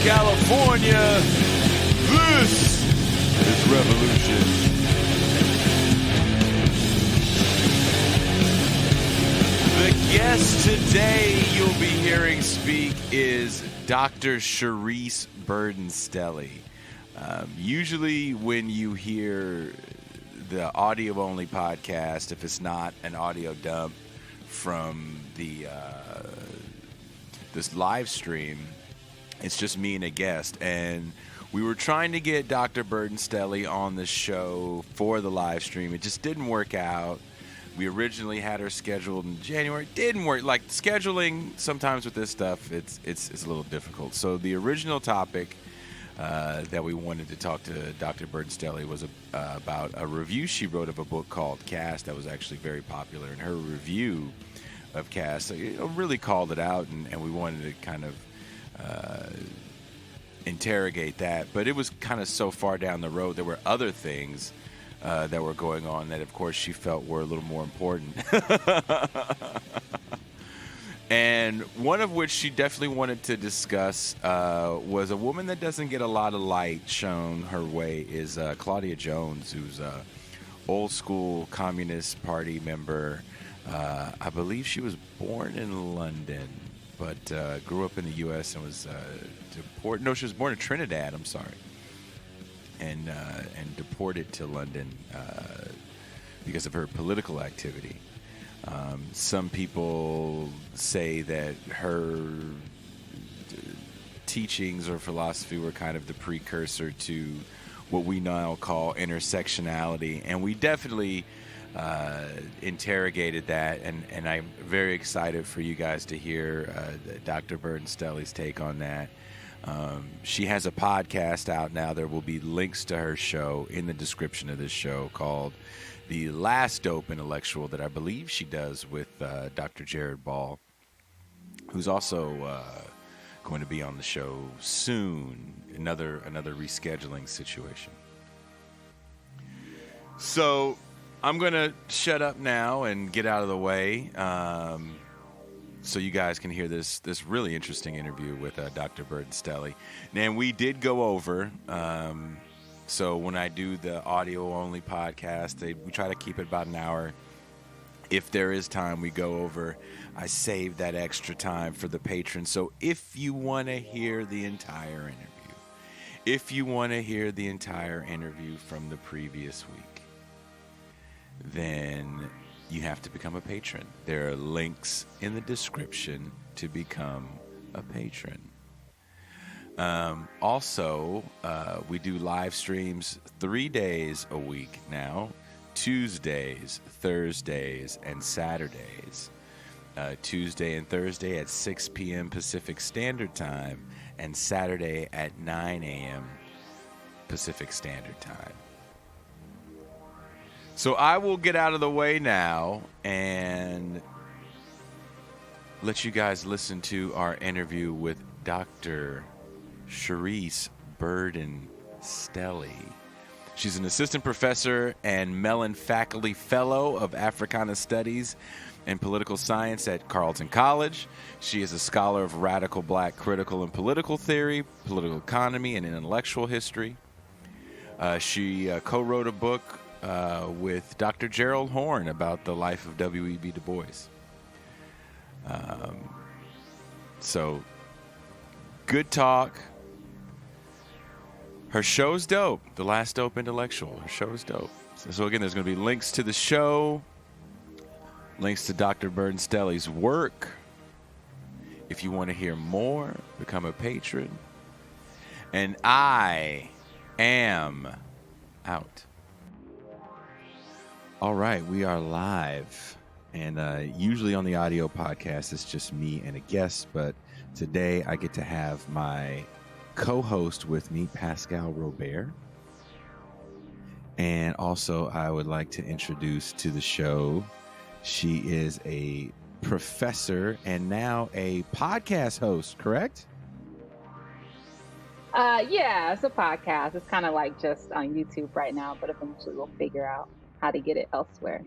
California. This is Revolution. The guest today you'll be hearing speak is Dr. Charisse Burden Stelly. Usually when you hear the audio-only podcast, if it's not an audio dump from this live stream, it's just me and a guest. And we were trying to get Dr. Burden Stelly on the show for the live stream. It just didn't work out. We originally had her scheduled in January. It didn't work. Like, scheduling sometimes with this stuff, it's a little difficult. So the original topic that we wanted to talk to Dr. Burden Stelly was about a review she wrote of a book called Caste that was actually very popular. And her review of Caste really called it out, and we wanted to kind of interrogate that. But it was kind of so far down the road. There were other things that were going on that, of course, she felt were a little more important. And one of which she definitely wanted to discuss was a woman that doesn't get a lot of light shown her way is Claudia Jones, who's a old school Communist Party member. I believe she was born in London, but grew up in the U.S. and was deported. No, she was born in Trinidad. I'm sorry, and deported to London because of her political activity. Some people say that her teachings or philosophy were kind of the precursor to what we now call intersectionality, and we definitely interrogated that, and I'm very excited for you guys to hear Dr. Burden Stelly's take on that. She has a podcast out now. There will be links to her show in the description of this show called The Last Dope Intellectual, that I believe she does with Dr. Gerald Horne, who's also going to be on the show soon. Another rescheduling situation. So I'm going to shut up now and get out of the way so you guys can hear this really interesting interview with Dr. Burden Stelly. And we did go over, so when I do the audio-only podcast, we try to keep it about an hour. If there is time, we go over. I save that extra time for the patrons. So if you want to hear the entire interview, from the previous week, then you have to become a patron. There are links in the description to become a patron. Also, we do live streams 3 days a week now: Tuesdays, Thursdays, and Saturdays. Tuesday and Thursday at 6 p.m. Pacific Standard Time, and Saturday at 9 a.m. Pacific Standard Time. So I will get out of the way now and let you guys listen to our interview with Dr. Charisse Burden Stelly. She's an assistant professor and Mellon faculty fellow of Africana Studies and Political Science at Carleton College. She is a scholar of radical black critical and political theory, political economy, and intellectual history. She co-wrote a book with Dr. Gerald Horne about the life of W.E.B. Du Bois. So, good talk. Her show's dope. The Last Dope Intellectual. Her show's dope. So again, there's going to be links to the show, links to Dr. Burden Stelly's work. If you want to hear more, become a patron. And I am out. All right, we are live. And usually on the audio podcast, it's just me and a guest. But today I get to have my co-host with me, Pascal Robert. And also I would like to introduce to the show, she is a professor and now a podcast host, correct? Yeah, it's a podcast. It's kind of like just on YouTube right now, but eventually we'll figure out how to get it elsewhere.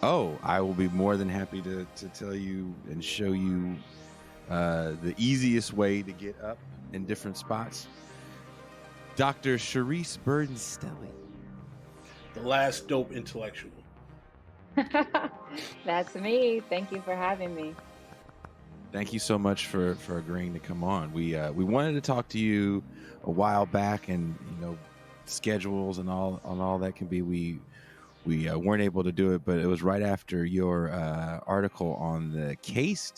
Oh, I will be more than happy to tell you and show you the easiest way to get up in different spots. Dr. Charisse Burden Stelly. The last dope intellectual. That's me. Thank you for having me. Thank you so much for agreeing to come on. We wanted to talk to you a while back, and schedules and all that can be. We weren't able to do it, but it was right after your article on the case,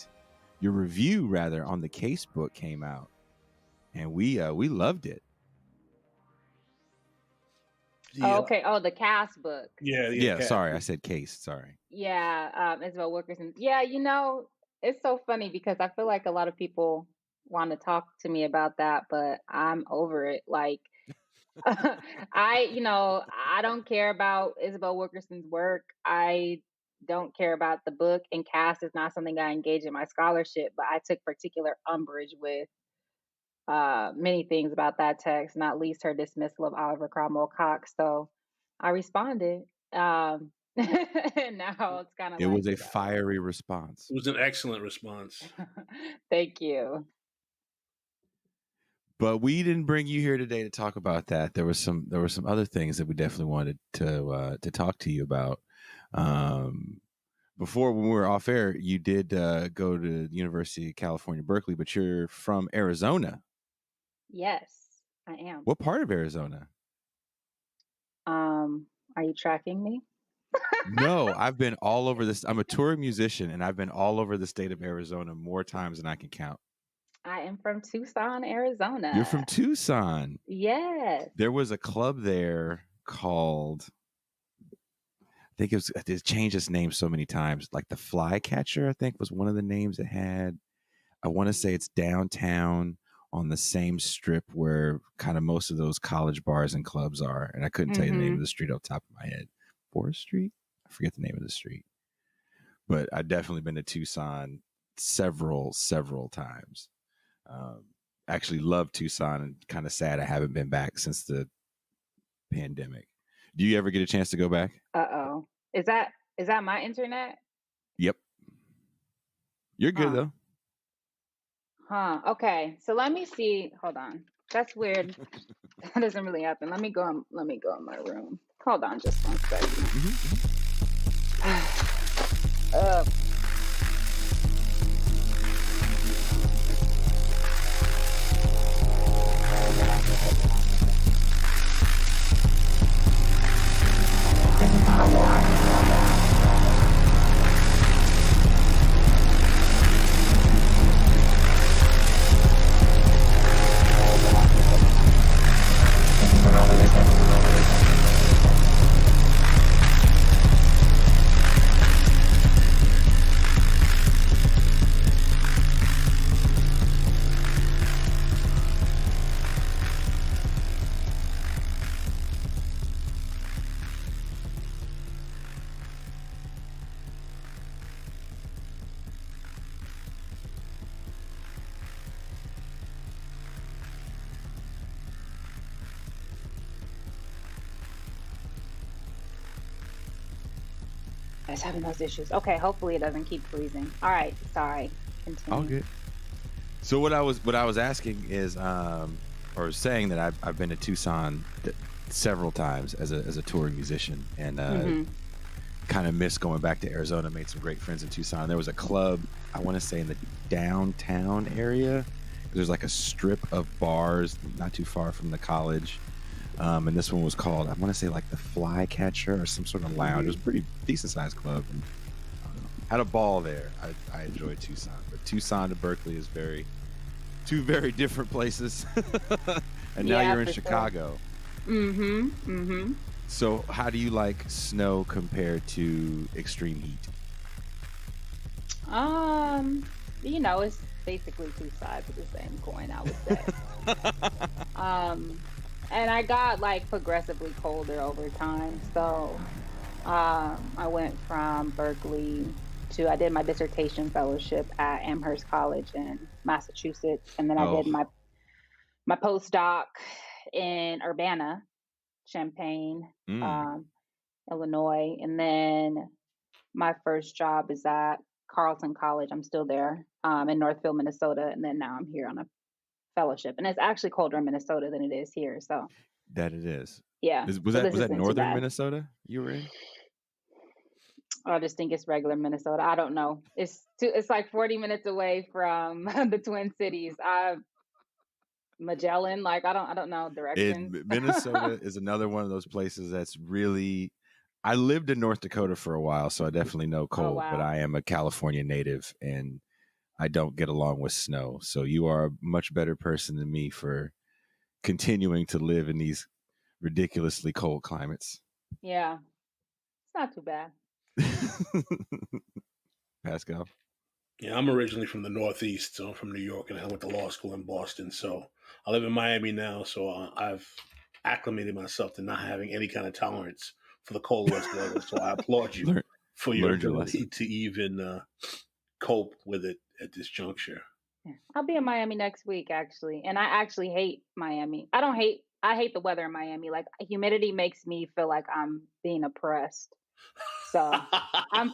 your review rather on the case book came out, and we loved it. Yeah. Oh, okay. Oh, the cast book. Yeah. Sorry, I said case. Sorry. Yeah, Isabelle Wilkerson. Yeah, it's so funny because I feel like a lot of people want to talk to me about that, but I'm over it. Like, I don't care about Isabelle Wilkerson's work. I don't care about the book, and cast is not something I engage in my scholarship, but I took particular umbrage with many things about that text, not least her dismissal of Oliver Cromwell Cox. So I responded. And now it's kind of it was a fiery response. It was an excellent response. Thank you. But we didn't bring you here today to talk about that. There were some other things that we definitely wanted to talk to you about. Before, when we were off air, you did go to the University of California, Berkeley, but you're from Arizona. Yes, I am. What part of Arizona? Are you tracking me? No, I've been all over this. I'm a touring musician, and I've been all over the state of Arizona more times than I can count. I am from Tucson, Arizona. You're from Tucson? Yes. There was a club there called, I think it changed its name so many times. Like the Flycatcher, I think was one of the names it had. I want to say it's downtown on the same strip where kind of most of those college bars and clubs are. And I couldn't tell you the name of the street off the top of my head. Forest Street? I forget the name of the street. But I've definitely been to Tucson several times. Actually love Tucson, and kind of sad I haven't been back since the pandemic. Do you ever get a chance to go back? Uh-oh. Is that my internet? Yep. You're good though. Okay. So let me see. Hold on. That's weird. That doesn't really happen. Let me go in my room. Hold on just 1 second. I was having those issues. Okay, hopefully it doesn't keep freezing. All right, sorry. Continue. All good. So what I was asking is, or saying that I've been to Tucson several times as a touring musician, and kind of miss going back to Arizona. Made some great friends in Tucson. There was a club, I want to say, in the downtown area. There's like a strip of bars not too far from the college. And this one was called, I want to say, like the Flycatcher or some sort of lounge. It was a pretty decent sized club. And, had a ball there. I enjoyed Tucson, but Tucson to Berkeley is two very different places. And now you're in Chicago. Sure. So how do you like snow compared to extreme heat? It's basically two sides of the same coin, I would say. And I got like progressively colder over time. So I went from Berkeley to, I did my dissertation fellowship at Amherst College in Massachusetts. And then I did my postdoc in Urbana, Champaign, Illinois. And then my first job is at Carleton College. I'm still there in Northfield, Minnesota. And then now I'm here on a fellowship. And it's actually colder in Minnesota than it is here. So That it is. yeah. Was So that this was that isn't too northern bad. Minnesota you were in? I just think it's regular Minnesota. I don't know. It's like 40 minutes away from the Twin Cities. Magellan, like I don't know directions. Minnesota is another one of those places that's really. I lived in North Dakota for a while, so I definitely know cold. wow. But I am a California native, and I don't get along with snow. So you are a much better person than me for continuing to live in these ridiculously cold climates. Yeah, it's not too bad. Pascal. Yeah, I'm originally from the Northeast, so I'm from New York, and I went to law school in Boston. So I live in Miami now, so I've acclimated myself to not having any kind of tolerance for the cold West weather. So I applaud you for your ability to even cope with it at this juncture. I'll be in Miami next week, actually, and I actually hate Miami. I hate the weather in Miami. Like humidity makes me feel like I'm being oppressed. So I'm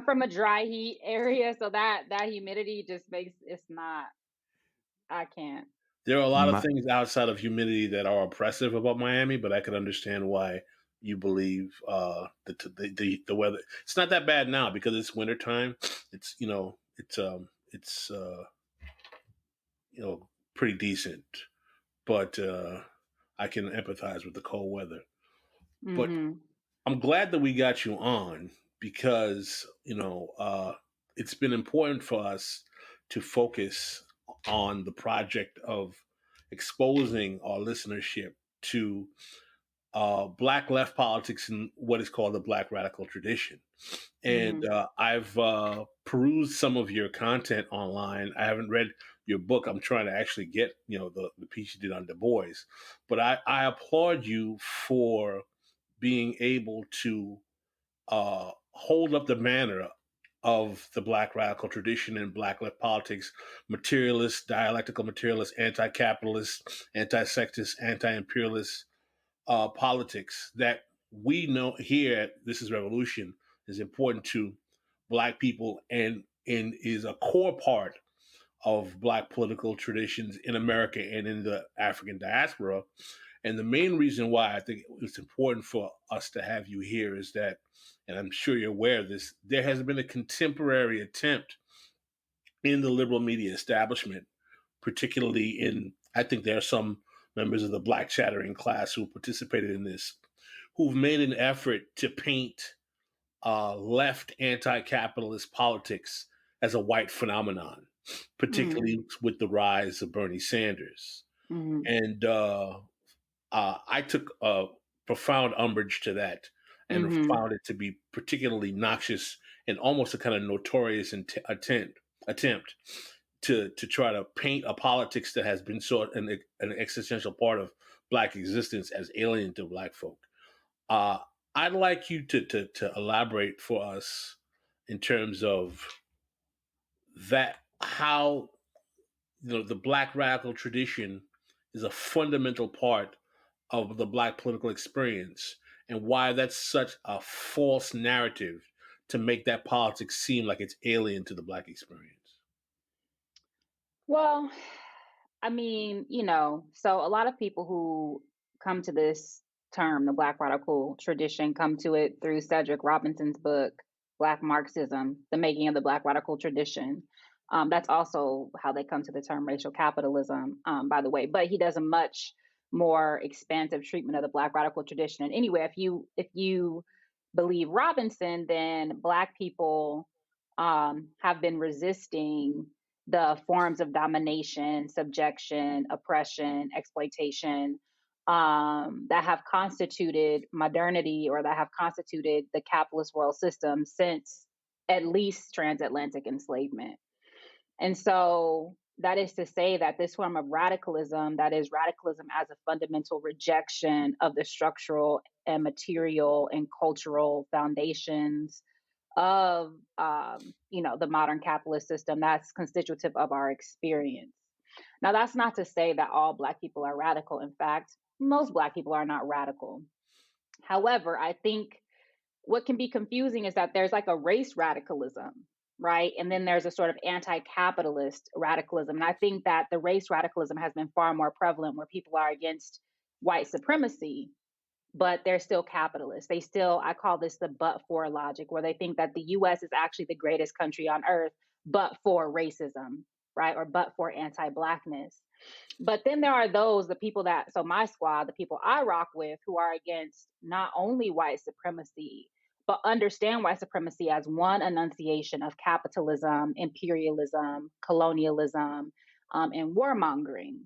from a dry heat area, so that humidity just makes it's not. I can't. There are a lot of things outside of humidity that are oppressive about Miami, but I can understand why you believe the weather. It's not that bad now because it's wintertime. It's pretty decent, but I can empathize with the cold weather. Mm-hmm. But I'm glad that we got you on because it's been important for us to focus on the project of exposing our listenership to Black left politics and what is called the Black radical tradition. And I've perused some of your content online. I haven't read your book. I'm trying to actually get the piece you did on Du Bois, but I applaud you for being able to hold up the banner of the Black radical tradition and Black left politics, materialist, dialectical materialist, anti-capitalist, anti-sexist, anti-imperialist politics that we know here at This is Revolution is important to Black people and is a core part of Black political traditions in America and in the African diaspora. And the main reason why I think it's important for us to have you here is that, and I'm sure you're aware of this, there has been a contemporary attempt in the liberal media establishment, particularly I think there are some members of the Black chattering class who participated in this, who've made an effort to paint left anti-capitalist politics as a white phenomenon, particularly with the rise of Bernie Sanders. And I took a profound umbrage to that and found it to be particularly noxious and almost a kind of notorious attempt to try to paint a politics that has been so an existential part of Black existence as alien to Black folk. I'd like you to elaborate for us in terms of that, how the Black radical tradition is a fundamental part of the Black political experience and why that's such a false narrative to make that politics seem like it's alien to the Black experience. Well, I mean, so a lot of people who come to this term, the Black radical tradition, come to it through Cedric Robinson's book, Black Marxism, The Making of the Black Radical Tradition. That's also how they come to the term racial capitalism, by the way. But he does a much more expansive treatment of the Black radical tradition. And anyway, if you believe Robinson, then Black people have been resisting the forms of domination, subjection, oppression, exploitation that have constituted modernity or that have constituted the capitalist world system since at least transatlantic enslavement. And so that is to say that this form of radicalism, that is radicalism as a fundamental rejection of the structural and material and cultural foundations of the modern capitalist system, that's constitutive of our experience. Now, that's not to say that all Black people are radical. In fact, most Black people are not radical. However, I think what can be confusing is that there's like a race radicalism right? And then there's a sort of anti-capitalist radicalism. And I think that the race radicalism has been far more prevalent, where people are against white supremacy, but they're still capitalists. They still, I call this the but for logic, where they think that the US is actually the greatest country on earth, but for racism, right? Or but for anti-Blackness. But then there are those, the people that, so my squad, the people I rock with, who are against not only white supremacy, but understand white supremacy as one enunciation of capitalism, imperialism, colonialism, and warmongering.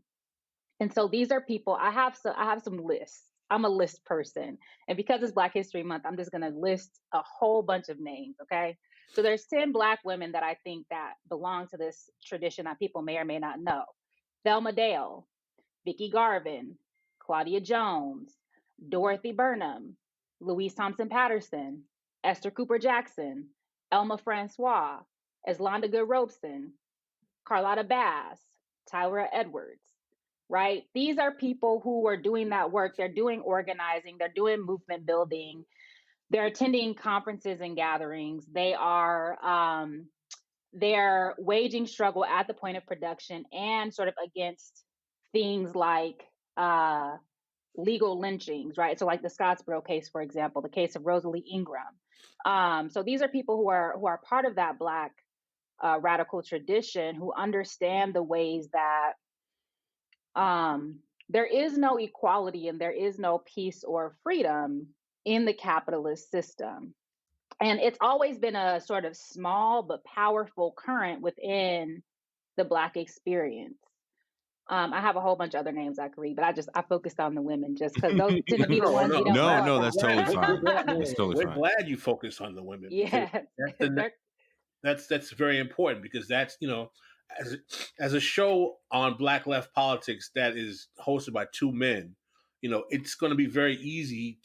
And so these are people, I have some lists. I'm a list person. And because it's Black History Month, I'm just going to list a whole bunch of names, okay? So there's 10 Black women that I think that belong to this tradition that people may or may not know. Thelma Dale, Vicki Garvin, Claudia Jones, Dorothy Burnham, Louise Thompson Patterson, Esther Cooper Jackson, Elma Francois, Eslanda Good Robeson, Carlotta Bass, Tyra Edwards, right? These are people who are doing that work. They're doing organizing, they're doing movement building, they're attending conferences and gatherings. They're waging struggle at the point of production and sort of against things like legal lynchings, right? So like the Scottsboro case, for example, the case of Rosalie Ingram. So these are people who are part of that Black radical tradition, who understand the ways that there is no equality and there is no peace or freedom in the capitalist system. And it's always been a sort of small but powerful current within the Black experience. I have a whole bunch of other names I could read, but I focused on the women just because those tend to be the ones you don't know No, about. that's totally fine. That's totally We're fine. glad you focus on the women. Yeah. That's very important, because that's, as a show on Black left politics that is hosted by two men, it's going to be very easy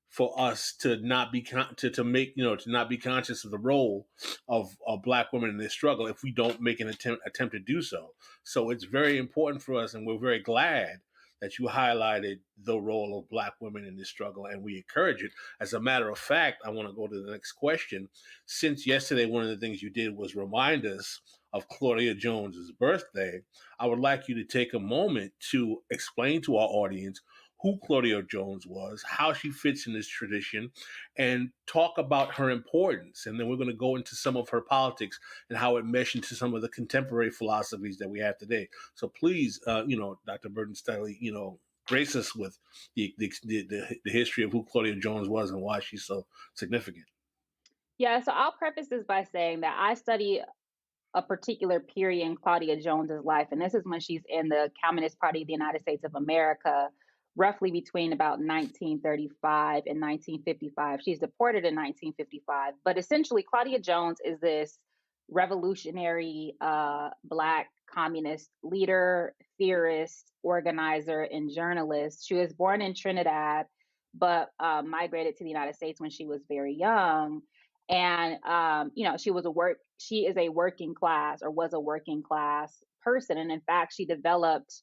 for us to not be to not be conscious of the role of Black women in this struggle if we don't make an attempt to do so. So it's very important for us, and we're very glad that you highlighted the role of Black women in this struggle, and we encourage it. As a matter of fact, I want to go to the next question. Since yesterday, one of the things you did was remind us of Claudia Jones's birthday, I would like you to take a moment to explain to our audience who Claudia Jones was, how she fits in this tradition, and talk about her importance. And then we're going to go into some of her politics and how it meshed into some of the contemporary philosophies that we have today. So please, Dr. Burden Stelly, grace us with the history of who Claudia Jones was and why she's so significant. Yeah, so I'll preface this by saying that I study a particular period in Claudia Jones's life, and this is when she's in the Communist Party of the United States of America, roughly between about 1935 and 1955. She's deported in 1955, but essentially Claudia Jones is this revolutionary Black communist leader, theorist, organizer, and journalist. She was born in Trinidad, but migrated to the United States when she was very young. And she is a working class, or was a working class person, and in fact she developed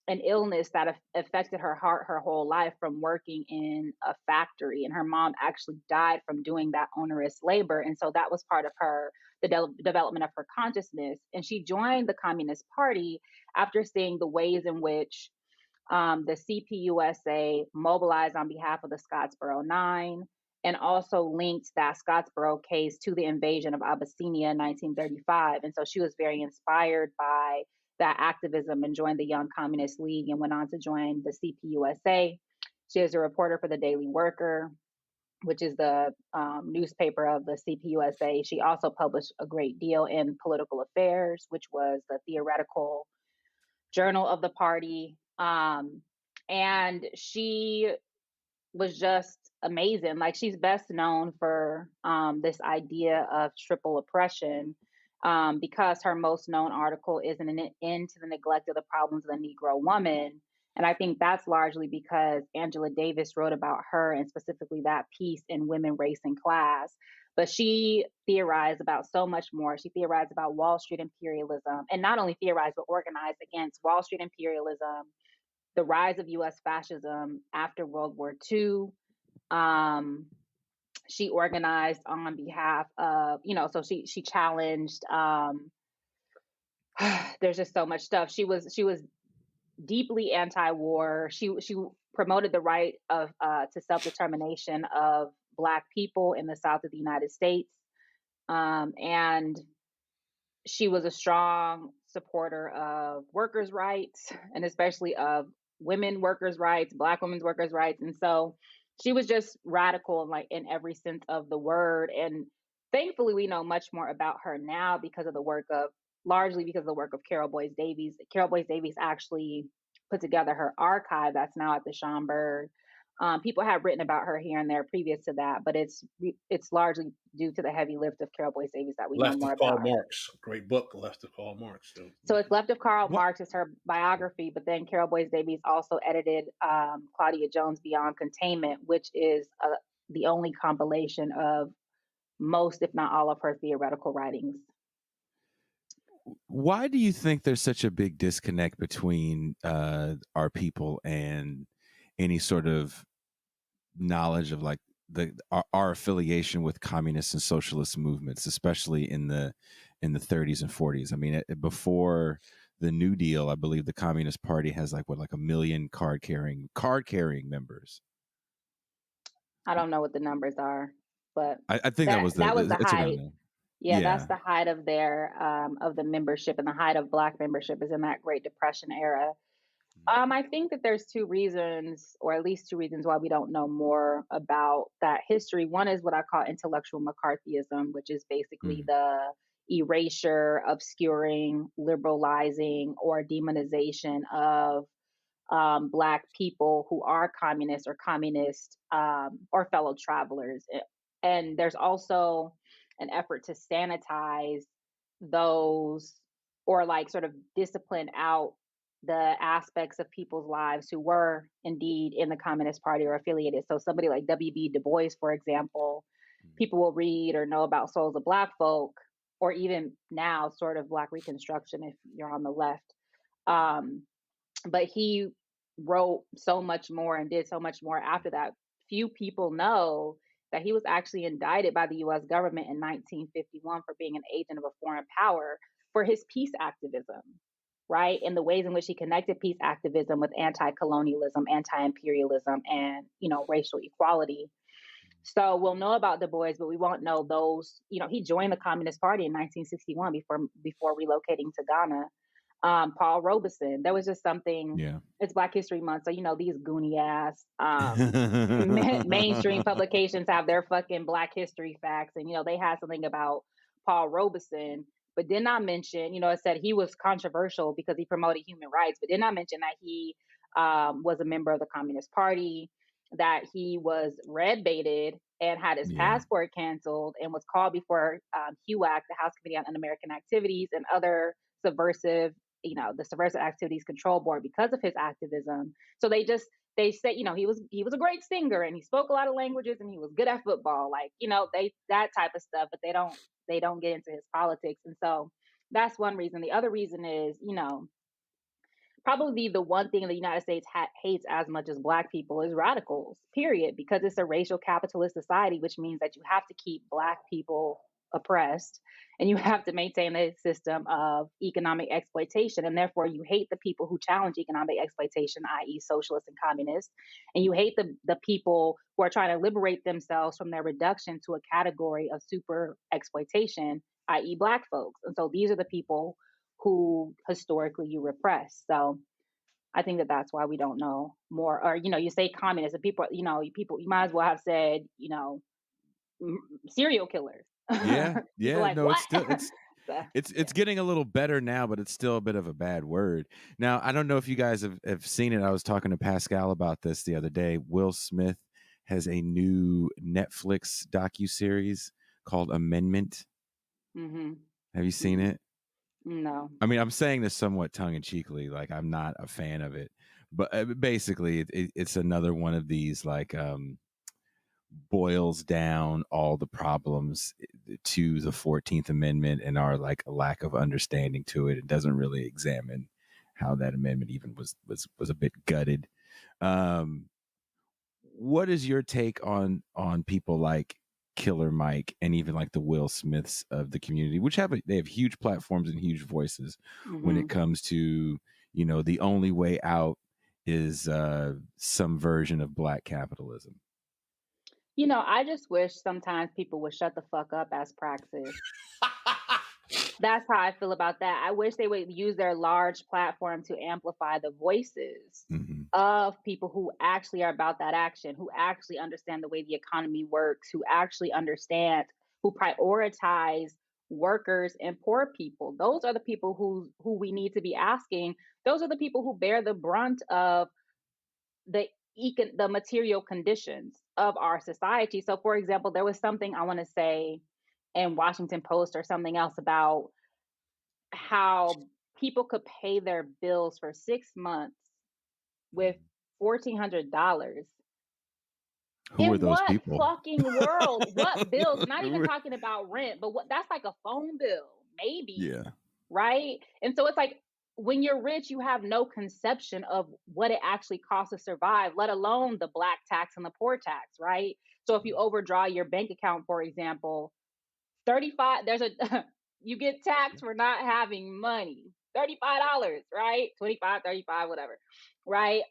an illness that affected her heart her whole life from working in a factory, and her mom actually died from doing that onerous labor. And so that was part of the development of her consciousness. And she joined the Communist Party after seeing the ways in which the CPUSA mobilized on behalf of the Scottsboro Nine, and also linked that Scottsboro case to the invasion of Abyssinia in 1935. And so she was very inspired by that activism and joined the Young Communist League and went on to join the CPUSA. She is a reporter for the Daily Worker, which is the newspaper of the CPUSA. She also published a great deal in Political Affairs, which was the theoretical journal of the party. And she was just amazing. Like, she's best known for this idea of triple oppression, because her most known article is an end to the neglect of the problems of the Negro woman. And I think that's largely because Angela Davis wrote about her, and specifically that piece in Women, Race, and Class. But she theorized about so much more. She theorized about Wall Street imperialism, and not only theorized, but organized against Wall Street imperialism, the rise of U.S. fascism after World War II, she organized on behalf of, so she challenged, there's just so much stuff. She was deeply anti-war. She promoted the right of to self-determination of Black people in the South of the United States. And she was a strong supporter of workers' rights, and especially of women workers' rights, Black women's workers' rights. And so she was just radical, like in every sense of the word. And thankfully, we know much more about her now because of the work of, largely because of the work of Carol Boys Davies. Carol Boys Davies actually put together her archive that's now at the Schomburg. People have written about her here and there previous to that, but it's largely due to the heavy lift of Carol Boys Davies that we know Left more of Karl about her. Marx, great book, Left of Karl Marx. So it's Left of Karl What? Marx is her biography, but then Carol Boys Davies also edited Claudia Jones' Beyond Containment, which is the only compilation of most, if not all, of her theoretical writings. Why do you think there's such a big disconnect between our people and any sort of knowledge of like our affiliation with communist and socialist movements, especially in the 30s and 40s? I mean, before the New Deal, I believe the Communist Party has like 1 million card carrying members. I don't know what the numbers are, but I think that was the height. around there. Yeah, that's the height of their of the membership, and the height of Black membership is in that Great Depression era. I think that there's two reasons, or at least two reasons, why we don't know more about that history. One is what I call intellectual McCarthyism, which is basically the erasure, obscuring, liberalizing, or demonization of Black people who are communists or communist or fellow travelers. And there's also an effort to sanitize those, or like sort of discipline out the aspects of people's lives who were indeed in the Communist Party or affiliated. So somebody like W.E.B. Du Bois, for example, people will read or know about Souls of Black Folk, or even now sort of Black Reconstruction if you're on the left. But he wrote so much more and did so much more after that. Few people know that he was actually indicted by the US government in 1951 for being an agent of a foreign power for his peace activism, right? And the ways in which he connected peace activism with anti-colonialism, anti-imperialism, and, racial equality. So we'll know about Du Bois, but we won't know those. He joined the Communist Party in 1961 before relocating to Ghana. Paul Robeson. There was just something. Yeah. It's Black History Month, so these goony ass mainstream publications have their fucking Black history facts, and they had something about Paul Robeson, but did not mention. It said he was controversial because he promoted human rights, but did not mention that he was a member of the Communist Party, that he was red baited and had his passport canceled, and was called before HUAC, the House Committee on Un-American Activities, and other subversive, the Subversive Activities Control Board, because of his activism. So they said, he was a great singer and he spoke a lot of languages and he was good at football, that type of stuff, but they don't get into his politics. And so that's one reason. The other reason is, probably the one thing the United States hates as much as Black people is radicals, period, because it's a racial capitalist society, which means that you have to keep Black people oppressed and you have to maintain a system of economic exploitation. And therefore, you hate the people who challenge economic exploitation, i.e. socialists and communists. And you hate the people who are trying to liberate themselves from their reduction to a category of super exploitation, i.e. Black folks. And so these are the people who historically you repress. So I think that that's why we don't know more. Or, you say communists, and people, you might as well have said, serial killers. Yeah. Like, no, what? it's getting a little better now, but it's still a bit of a bad word. Now, I don't know if you guys have seen it. I was talking to Pascal about this the other day. Will Smith has a new Netflix docu-series called Amendment. Mm-hmm. Have you seen it? No. I mean, I'm saying this somewhat tongue-in-cheekly, like I'm not a fan of it, but basically it's another one of these boils down all the problems to the 14th Amendment and our like lack of understanding to it. It doesn't really examine how that amendment even was a bit gutted. What is your take on people like Killer Mike and even like the Will Smiths of the community, which they have huge platforms and huge voices when it comes to, you know, the only way out is some version of Black capitalism. You know, I just wish sometimes people would shut the fuck up as praxis. That's how I feel about that. I wish they would use their large platform to amplify the voices of people who actually are about that action, who actually understand the way the economy works, who actually understand, who prioritize workers and poor people. Those are the people who we need to be asking. Those are the people who bear the brunt of the material conditions of our society. So, for example, there was something I want to say in Washington Post or something else about how people could pay their bills for 6 months with $1,400. Who are those what people? fucking world? What bills? Not even talking about rent, but what, that's like a phone bill, maybe. Yeah. Right? And so it's like, when you're rich, you have no conception of what it actually costs to survive, let alone the Black tax and the poor tax, right? So if you overdraw your bank account, for example, 35, you get taxed for not having money. $35, right? 25, 35, whatever. Right?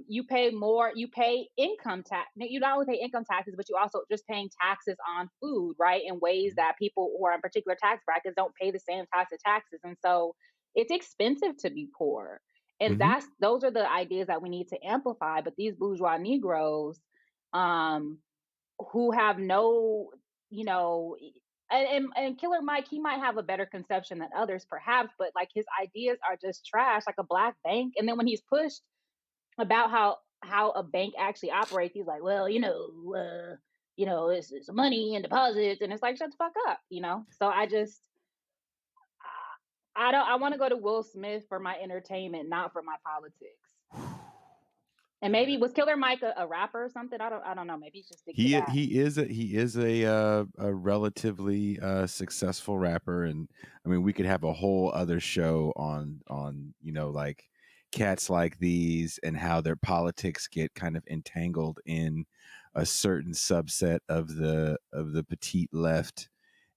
You pay more, you pay income tax. You not only pay income taxes, but you also just paying taxes on food, right? In ways that people who are in particular tax brackets don't pay the same types of taxes. And so it's expensive to be poor. And those are the ideas that we need to amplify. But these bourgeois Negroes, who have no, you know, and Killer Mike, he might have a better conception than others, perhaps, but like his ideas are just trash, like a black bank. And then when he's pushed about how a bank actually operates, he's like, well, it's money and deposits, and it's like, shut the fuck up, you know. So I want to go to Will Smith for my entertainment, not for my politics. And maybe was Killer Mike a rapper or something? I don't know. Maybe he's just stick to that. He is a relatively successful rapper, and I mean we could have a whole other show on you know, like cats like these and how their politics get kind of entangled in a certain subset of the petite left,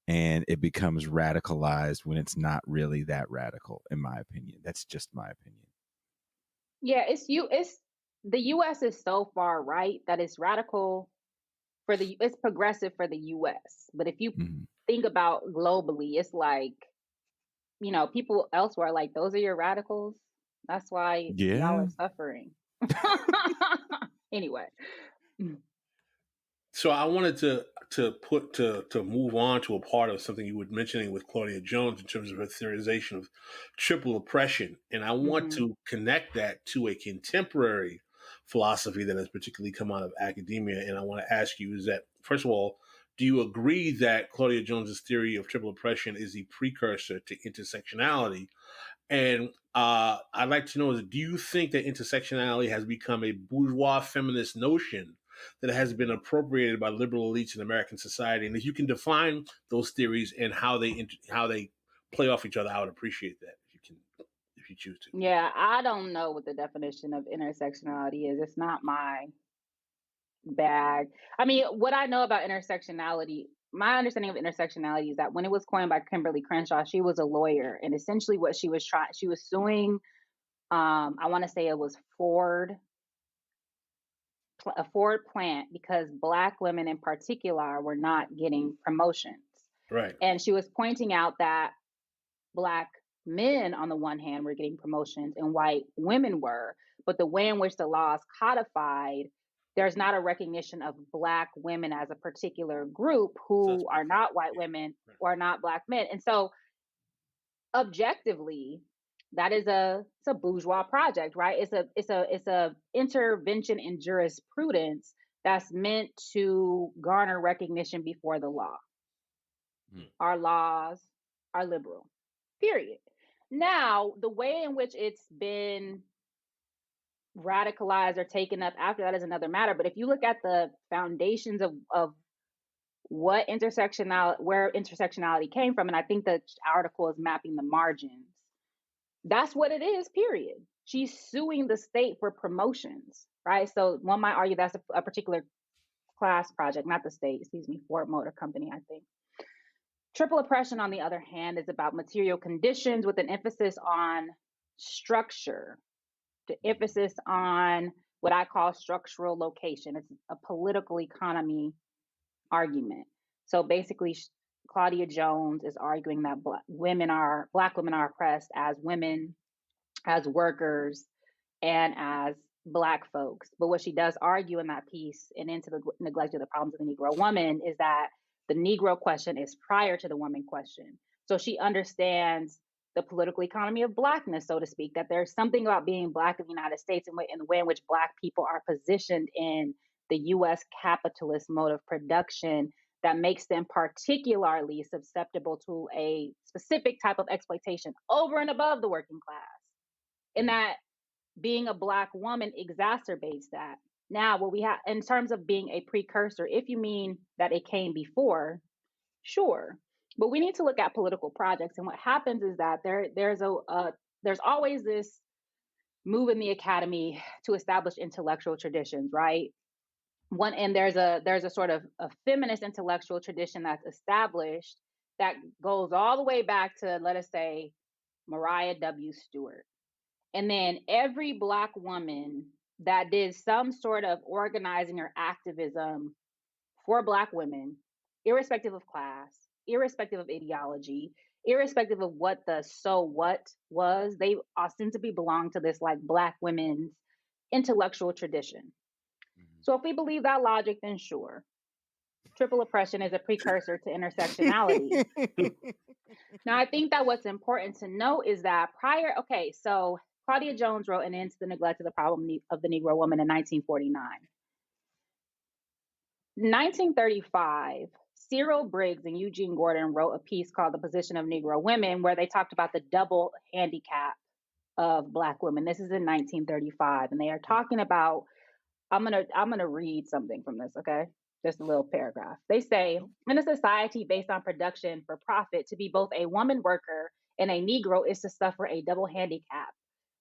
and it becomes radicalized when it's not really that radical, in my opinion. That's just my opinion. Yeah, it's the US is so far right that it's radical it's progressive for the US. But if you think about globally, it's like, you know, people elsewhere are like, those are your radicals. That's why y'all are suffering. Anyway. So I wanted to move on to a part of something you were mentioning with Claudia Jones in terms of her theorization of triple oppression, and I want to connect that to a contemporary philosophy that has particularly come out of academia. And I want to ask you: is that, first of all, do you agree that Claudia Jones's theory of triple oppression is the precursor to intersectionality? And I'd like to know: do you think that intersectionality has become a bourgeois feminist notion that has been appropriated by liberal elites in American society? And if you can define those theories and how they play off each other, I would appreciate that if you choose to. Yeah, I don't know what the definition of intersectionality is. It's not my bag. I mean, what I know about intersectionality, my understanding of intersectionality is that when it was coined by Kimberly Crenshaw, she was a lawyer, and essentially what she was suing, I want to say it was a Ford plant, because Black women in particular were not getting promotions. Right. And she was pointing out that Black men, on the one hand, were getting promotions and white women were, but the way in which the law is codified, there's not a recognition of Black women as a particular group who are not white women or not Black men. And so objectively, that is it's a bourgeois project, right? It's a intervention in jurisprudence that's meant to garner recognition before the law. Our laws are liberal, period. Now, the way in which it's been radicalized or taken up after that is another matter. But if you look at the foundations of where intersectionality came from, and I think the article is mapping the margins, that's what it is, period. She's suing the state for promotions, right? So one might argue that's a particular class project, not the state, excuse me, Ford Motor Company, I think. Triple oppression, on the other hand, is about material conditions with an emphasis on structure, the emphasis on what I call structural location. It's a political economy argument. So basically, Claudia Jones is arguing that Black women are oppressed as women, as workers, and as Black folks. But what she does argue in that piece, and into the neglect of the problems of the Negro woman, is that the Negro question is prior to the woman question. So she understands the political economy of Blackness, so to speak, that there's something about being Black in the United States and the way in which Black people are positioned in the US capitalist mode of production that makes them particularly susceptible to a specific type of exploitation over and above the working class. And that being a Black woman exacerbates that. Now, what we have in terms of being a precursor, if you mean that it came before, sure. But we need to look at political projects. And what happens is that there's always this move in the academy to establish intellectual traditions, right? There's a sort of a feminist intellectual tradition that's established that goes all the way back to, let us say, Mariah W. Stewart. And then every Black woman that did some sort of organizing or activism for Black women, irrespective of class, irrespective of ideology, irrespective of what the so what was, they ostensibly belong to this like Black women's intellectual tradition. So if we believe that logic, then sure, triple oppression is a precursor to intersectionality. Now, I think that what's important to note is that so Claudia Jones wrote an Into the Neglect of the Problem of the Negro Woman in 1949. 1935, Cyril Briggs and Eugene Gordon wrote a piece called The Position of Negro Women, where they talked about the double handicap of Black women. This is in 1935, and they are talking about, I'm gonna read something from this, okay? Just a little paragraph. They say, in a society based on production for profit, to be both a woman worker and a Negro is to suffer a double handicap.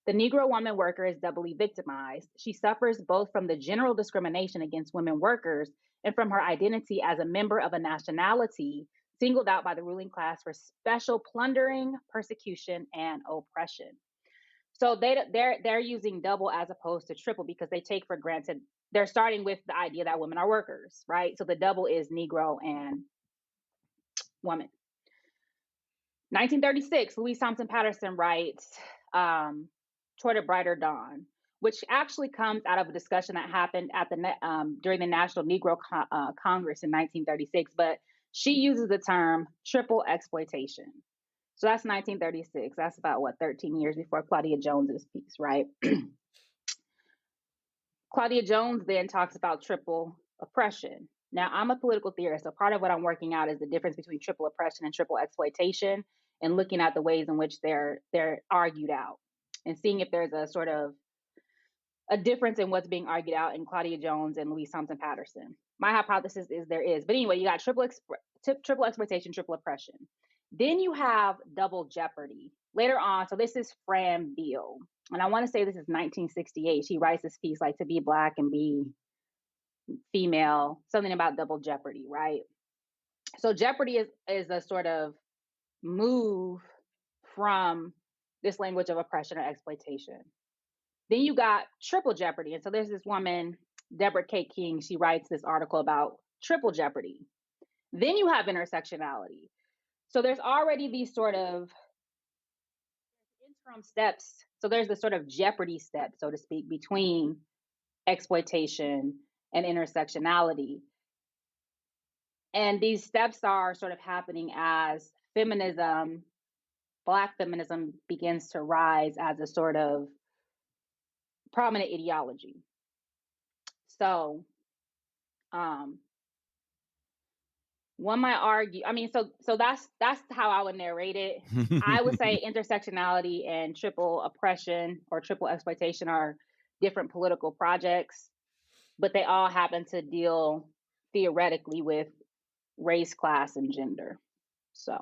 The Negro woman worker is doubly victimized. She suffers both from the general discrimination against women workers and from her identity as a member of a nationality singled out by the ruling class for special plundering, persecution, and oppression. So they're using double as opposed to triple because they take for granted. They're starting with the idea that women are workers, right? So the double is Negro and woman. 1936, Louise Thompson Patterson writes Toward a Brighter Dawn, which actually comes out of a discussion that happened at during the National Negro Congress in 1936. But she uses the term triple exploitation. So that's 1936. That's about 13 years before Claudia Jones's piece, right? Claudia Jones then talks about triple oppression. Now, I'm a political theorist, so part of what I'm working out is the difference between triple oppression and triple exploitation, and looking at the ways in which they're argued out, and seeing if there's a sort of a difference in what's being argued out in Claudia Jones and Louise Thompson Patterson. My hypothesis is there is, but anyway, you got triple exploitation, triple oppression. Then you have double jeopardy later on. So this is Fran Beal, and I want to say this is 1968. She writes this piece like to be Black and be female, something about double jeopardy, right? So jeopardy is a sort of move from this language of oppression or exploitation. Then you got triple jeopardy. And so there's this woman, Deborah K. King, she writes this article about triple jeopardy. Then you have intersectionality. So there's already these sort of interim steps. So there's the sort of jeopardy step, so to speak, between exploitation and intersectionality. And these steps are sort of happening as feminism, Black feminism, begins to rise as a sort of prominent ideology. So one might argue, I mean, so that's how I would narrate it. I would say intersectionality and triple oppression or triple exploitation are different political projects, but they all happen to deal theoretically with race, class, and gender. So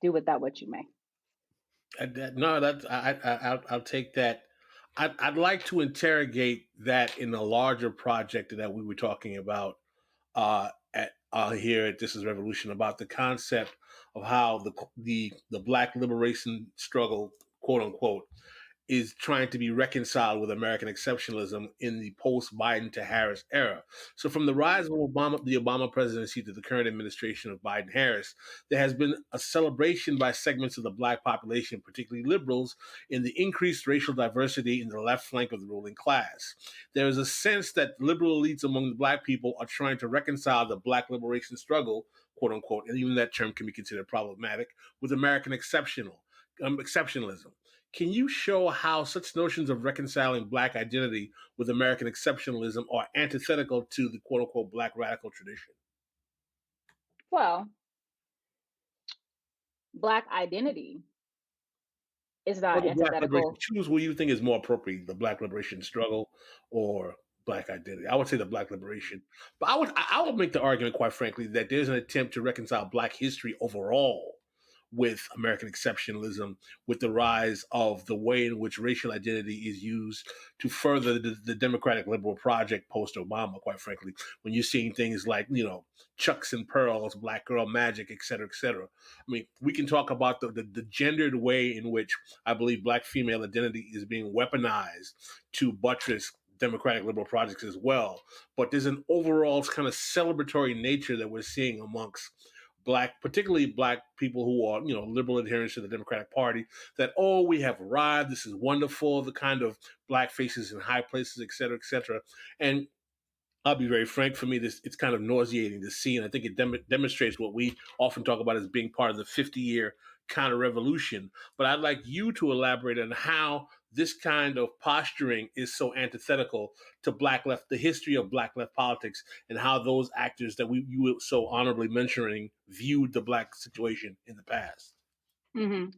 do with that what you may. No, that's I'll take that. I'd like to interrogate that in a larger project that we were talking about at here at This Is Revolution, about the concept of how the Black liberation struggle, quote unquote, is trying to be reconciled with American exceptionalism in the post-Biden to Harris era. So, from the rise of the Obama presidency to the current administration of Biden-Harris, there has been a celebration by segments of the Black population, particularly liberals, in the increased racial diversity in the left flank of the ruling class. There is a sense that liberal elites among the Black people are trying to reconcile the Black liberation struggle, quote unquote, and even that term can be considered problematic, with American exceptionalism. Can you show how such notions of reconciling Black identity with American exceptionalism are antithetical to the quote unquote Black radical tradition? Well, Black identity is Or not the Black liberation? antithetical. Choose what you think is more appropriate, the Black liberation struggle or Black identity. I would say the Black liberation. But I would make the argument, quite frankly, that there's an attempt to reconcile Black history overall with American exceptionalism, with the rise of the way in which racial identity is used to further the democratic liberal project post Obama, quite frankly, when you're seeing things like, Chucks and Pearls, Black Girl Magic, et cetera, et cetera. I mean, we can talk about the gendered way in which I believe Black female identity is being weaponized to buttress democratic liberal projects as well. But there's an overall kind of celebratory nature that we're seeing amongst particularly Black people who are, liberal adherents to the Democratic Party, that, oh, we have arrived, this is wonderful, the kind of Black faces in high places, et cetera, et cetera. And I'll be very frank, for me, it's kind of nauseating to see, and I think it demonstrates what we often talk about as being part of the 50-year counter-revolution. But I'd like you to elaborate on how this kind of posturing is so antithetical to the history of Black left politics, and how those actors that you were so honorably mentioning viewed the Black situation in the past.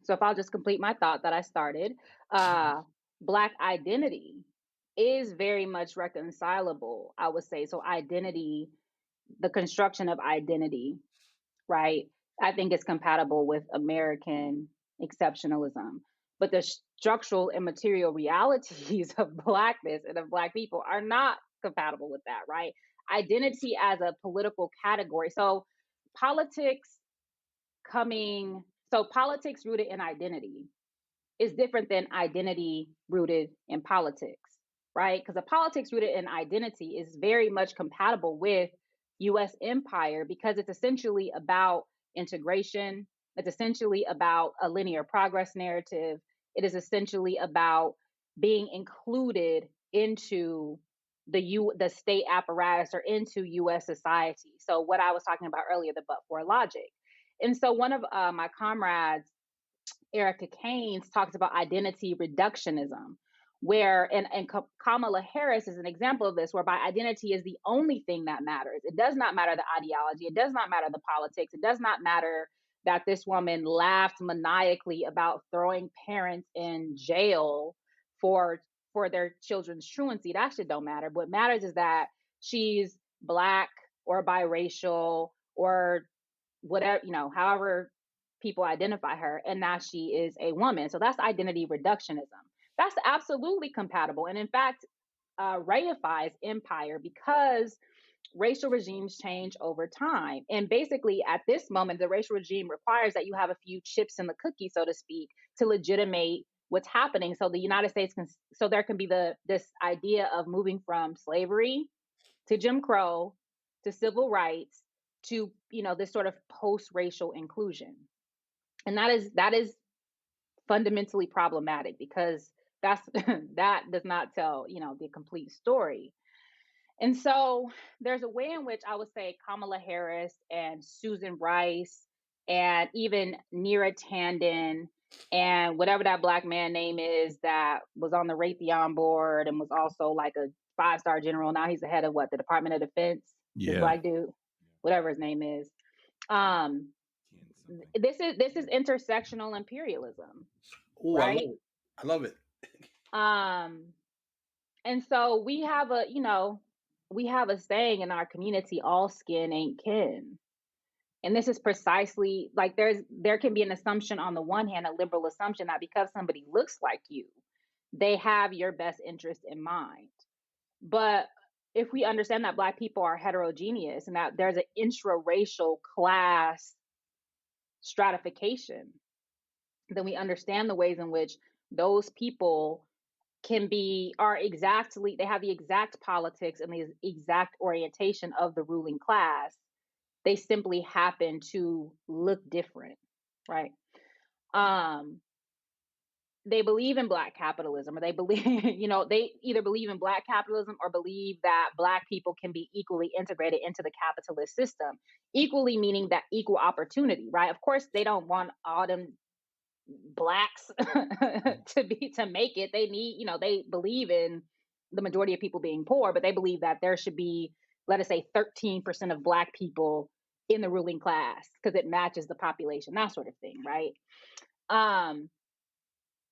So if I'll just complete my thought that I started, Black identity is very much reconcilable, I would say. So identity, the construction of identity, right, I think is compatible with American exceptionalism. But the structural and material realities of Blackness and of Black people are not compatible with that, right? Identity as a political category. So politics politics rooted in identity is different than identity rooted in politics, right? Because a politics rooted in identity is very much compatible with US empire, because it's essentially about integration. It's essentially about a linear progress narrative. It is essentially about being included into the state apparatus or into US society. So what I was talking about earlier, the but-for logic. And so one of my comrades, Erica Keynes, talks about identity reductionism, where and Kamala Harris is an example of this, whereby identity is the only thing that matters. It does not matter the ideology. It does not matter the politics. It does not matter that this woman laughed maniacally about throwing parents in jail for their children's truancy. That shit don't matter. What matters is that she's Black or biracial or whatever, however people identify her, and now she is a woman. So that's identity reductionism. That's absolutely compatible, and in fact reifies empire, because racial regimes change over time. And basically at this moment, the racial regime requires that you have a few chips in the cookie, so to speak, to legitimate what's happening. So the United States so there can be this idea of moving from slavery to Jim Crow to civil rights to, this sort of post-racial inclusion. And that is fundamentally problematic, because that does not tell, the complete story. And so there's a way in which I would say Kamala Harris and Susan Rice and even Neera Tanden and whatever that Black man name is that was on the Raytheon board and was also like a 5-star general. Now he's the head of the Department of Defense. Yeah. Black dude, whatever his name is. This is intersectional imperialism. Ooh, right? I love it. And so we have a saying in our community: all skin ain't kin. And this is precisely like there can be an assumption on the one hand, a liberal assumption, that because somebody looks like you, they have your best interest in mind. But if we understand that Black people are heterogeneous and that there's an intra-racial class stratification, then we understand the ways in which those people they have the exact politics and the exact orientation of the ruling class. They simply happen to look different, right? They believe in Black capitalism, or they believe, they either believe in Black capitalism or believe that Black people can be equally integrated into the capitalist system. Equally meaning that equal opportunity, right? Of course, they don't want all them Blacks to make it. They need, they believe in the majority of people being poor, but they believe that there should be, let us say, 13% of Black people in the ruling class because it matches the population, that sort of thing, right?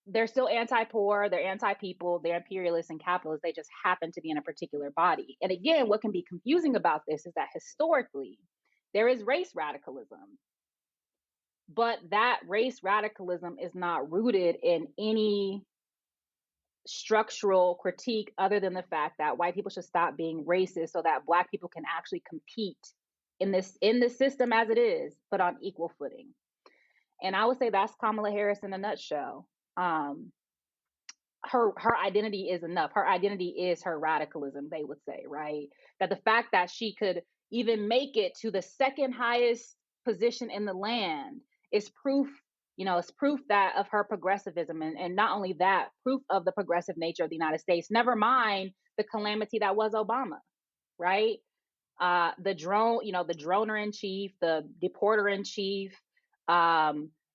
They're still anti-poor, they're anti-people, they're imperialists and capitalists. They just happen to be in a particular body. And again, what can be confusing about this is that historically, there is race radicalism. But that race radicalism is not rooted in any structural critique other than the fact that white people should stop being racist so that Black people can actually compete in the system as it is, but on equal footing. And I would say that's Kamala Harris in a nutshell. Her identity is enough. Her identity is her radicalism, they would say, right? That the fact that she could even make it to the second highest position in the land is proof, it's proof that of her progressivism. And not only that, proof of the progressive nature of the United States, never mind the calamity that was Obama, right? The droner in chief, the deporter in chief,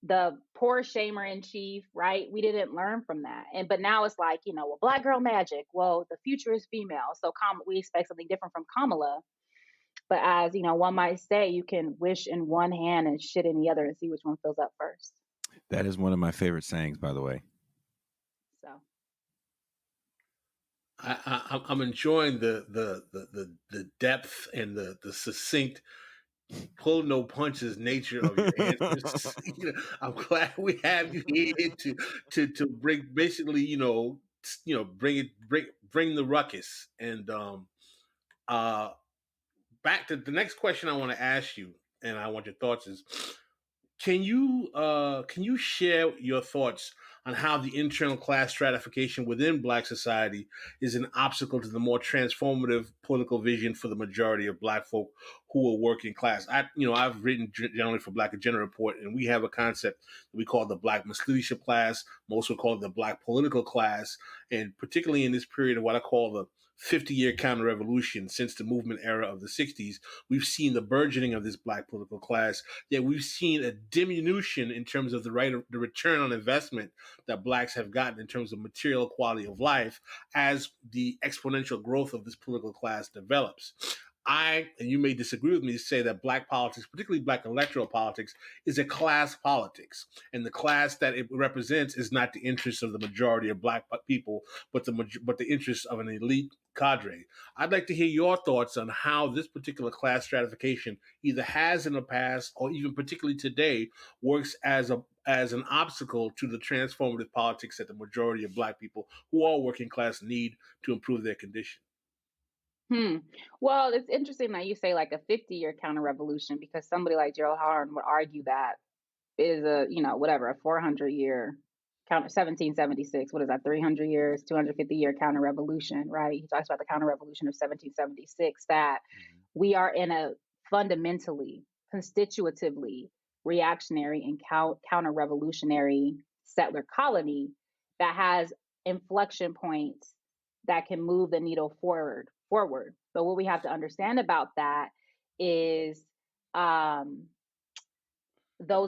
the poor shamer in chief, right? We didn't learn from that. But now it's like, well, Black girl magic. Well, the future is female. So we expect something different from Kamala. But as, one might say, you can wish in one hand and shit in the other and see which one fills up first. That is one of my favorite sayings, by the way. So I'm enjoying the depth and the succinct, pull no punches nature of your answers. I'm glad we have you here to bring basically bring the ruckus. And back to the next question I want to ask you, and I want your thoughts is, can you share your thoughts on how the internal class stratification within Black society is an obstacle to the more transformative political vision for the majority of Black folk who are working class? I've written generally for Black Agenda Report, and we have a concept that we call the Black leadership class. Most would call it the Black political class, and particularly in this period of what I call the 50-year counter-revolution since the movement era of the 60s, we've seen the burgeoning of this Black political class. Yet we've seen a diminution in terms of the return on investment that Blacks have gotten in terms of material quality of life as the exponential growth of this political class develops. And you may disagree with me, say that Black politics, particularly Black electoral politics, is a class politics. And the class that it represents is not the interests of the majority of Black people, but the interests of an elite cadre. I'd like to hear your thoughts on how this particular class stratification either has in the past or even particularly today works as an obstacle to the transformative politics that the majority of Black people who are working class need to improve their condition. Well, it's interesting that you say like a 50-year counter-revolution, because somebody like Gerald Horne would argue that is a 400-year counter, 1776. What is that? 300 years, 250-year counter-revolution, right? He talks about the counter-revolution of 1776, that we are in a fundamentally, constitutively reactionary and counter-revolutionary settler colony that has inflection points that can move the needle forward. But what we have to understand about that is those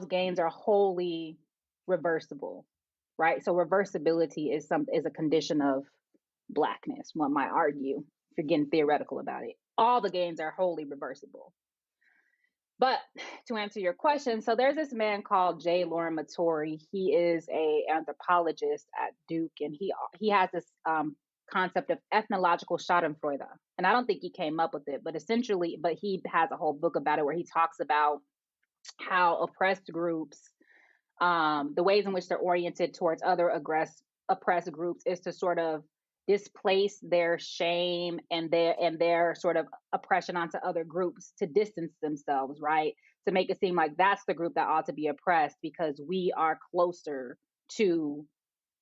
gains are wholly reversible, right? So reversibility is a condition of Blackness, one might argue, if you're getting theoretical about it. All the gains are wholly reversible. But to answer your question, so there's this man called J. Loren Mattori. He is an anthropologist at Duke, and he has this concept of ethnological schadenfreude. And I don't think he came up with it, but he has a whole book about it where he talks about how oppressed groups, the ways in which they're oriented towards other oppressed groups is to sort of displace their shame and their sort of oppression onto other groups, to distance themselves, right? To make it seem like that's the group that ought to be oppressed because we are closer to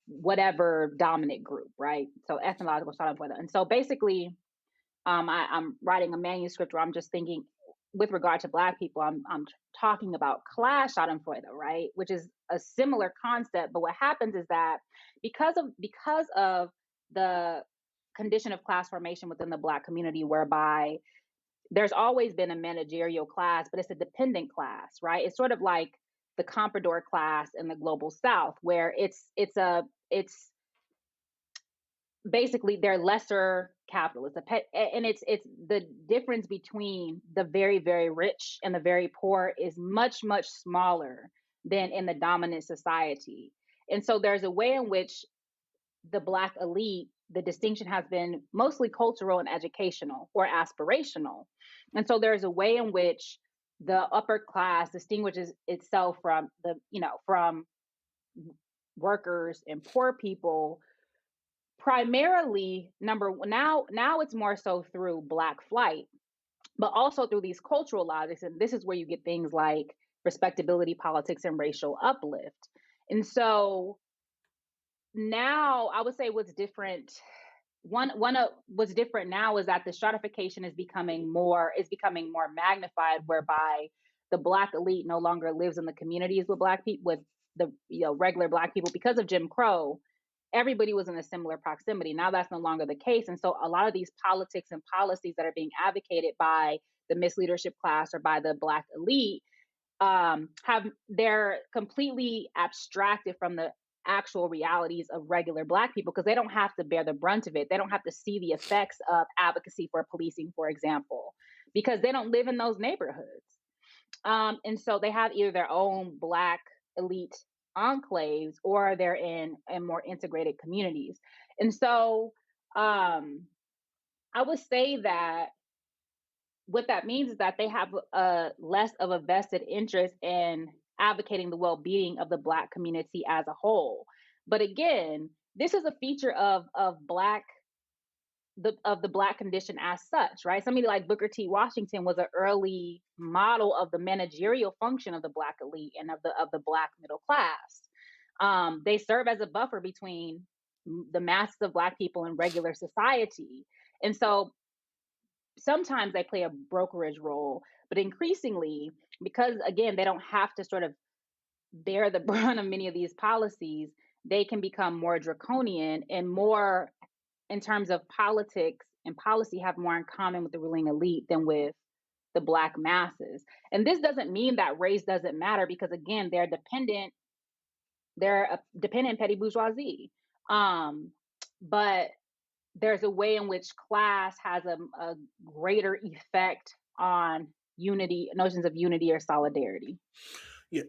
whatever dominant group, right? So ethnological schadenfreude. And so basically, I'm writing a manuscript where I'm just thinking, with regard to Black people, I'm talking about class schadenfreude, right? Which is a similar concept, but what happens is that because of the condition of class formation within the Black community, whereby there's always been a managerial class, but it's a dependent class, right? It's sort of like the comprador class in the global South, where it's basically they're lesser capitalists, and it's the difference between the very, very rich and the very poor is much, much smaller than in the dominant society. And so there's a way in which the Black elite, the distinction has been mostly cultural and educational or aspirational. And so there's a way in which the upper class distinguishes itself from from workers and poor people, primarily now it's more so through Black flight, but also through these cultural logics. And this is where you get things like respectability politics and racial uplift. And so now I would say what's different, one of what's different now is that the stratification is becoming more magnified, whereby the Black elite no longer lives in the communities with Black people, with the regular Black people. Because of Jim Crow, everybody was in a similar proximity. Now that's no longer the case. And so a lot of these politics and policies that are being advocated by the misleadership class or by the Black elite they're completely abstracted from the actual realities of regular Black people, because they don't have to bear the brunt of it. They don't have to see the effects of advocacy for policing, for example, because they don't live in those neighborhoods. And so they have either their own Black elite enclaves or they're in more integrated communities. And so I would say that what that means is that they have less of a vested interest in advocating the well-being of the Black community as a whole. But again, this is a feature of the Black condition as such, right? Somebody like Booker T. Washington was an early model of the managerial function of the Black elite and of the Black middle class. They serve as a buffer between the masses of Black people and regular society. And so sometimes they play a brokerage role, but increasingly, because again, they don't have to sort of bear the brunt of many of these policies, they can become more draconian and more, in terms of politics and policy, have more in common with the ruling elite than with the Black masses. And this doesn't mean that race doesn't matter, because again, they're a dependent petty bourgeoisie. But there's a way in which class has a greater effect on unity, notions of unity or solidarity. Yeah.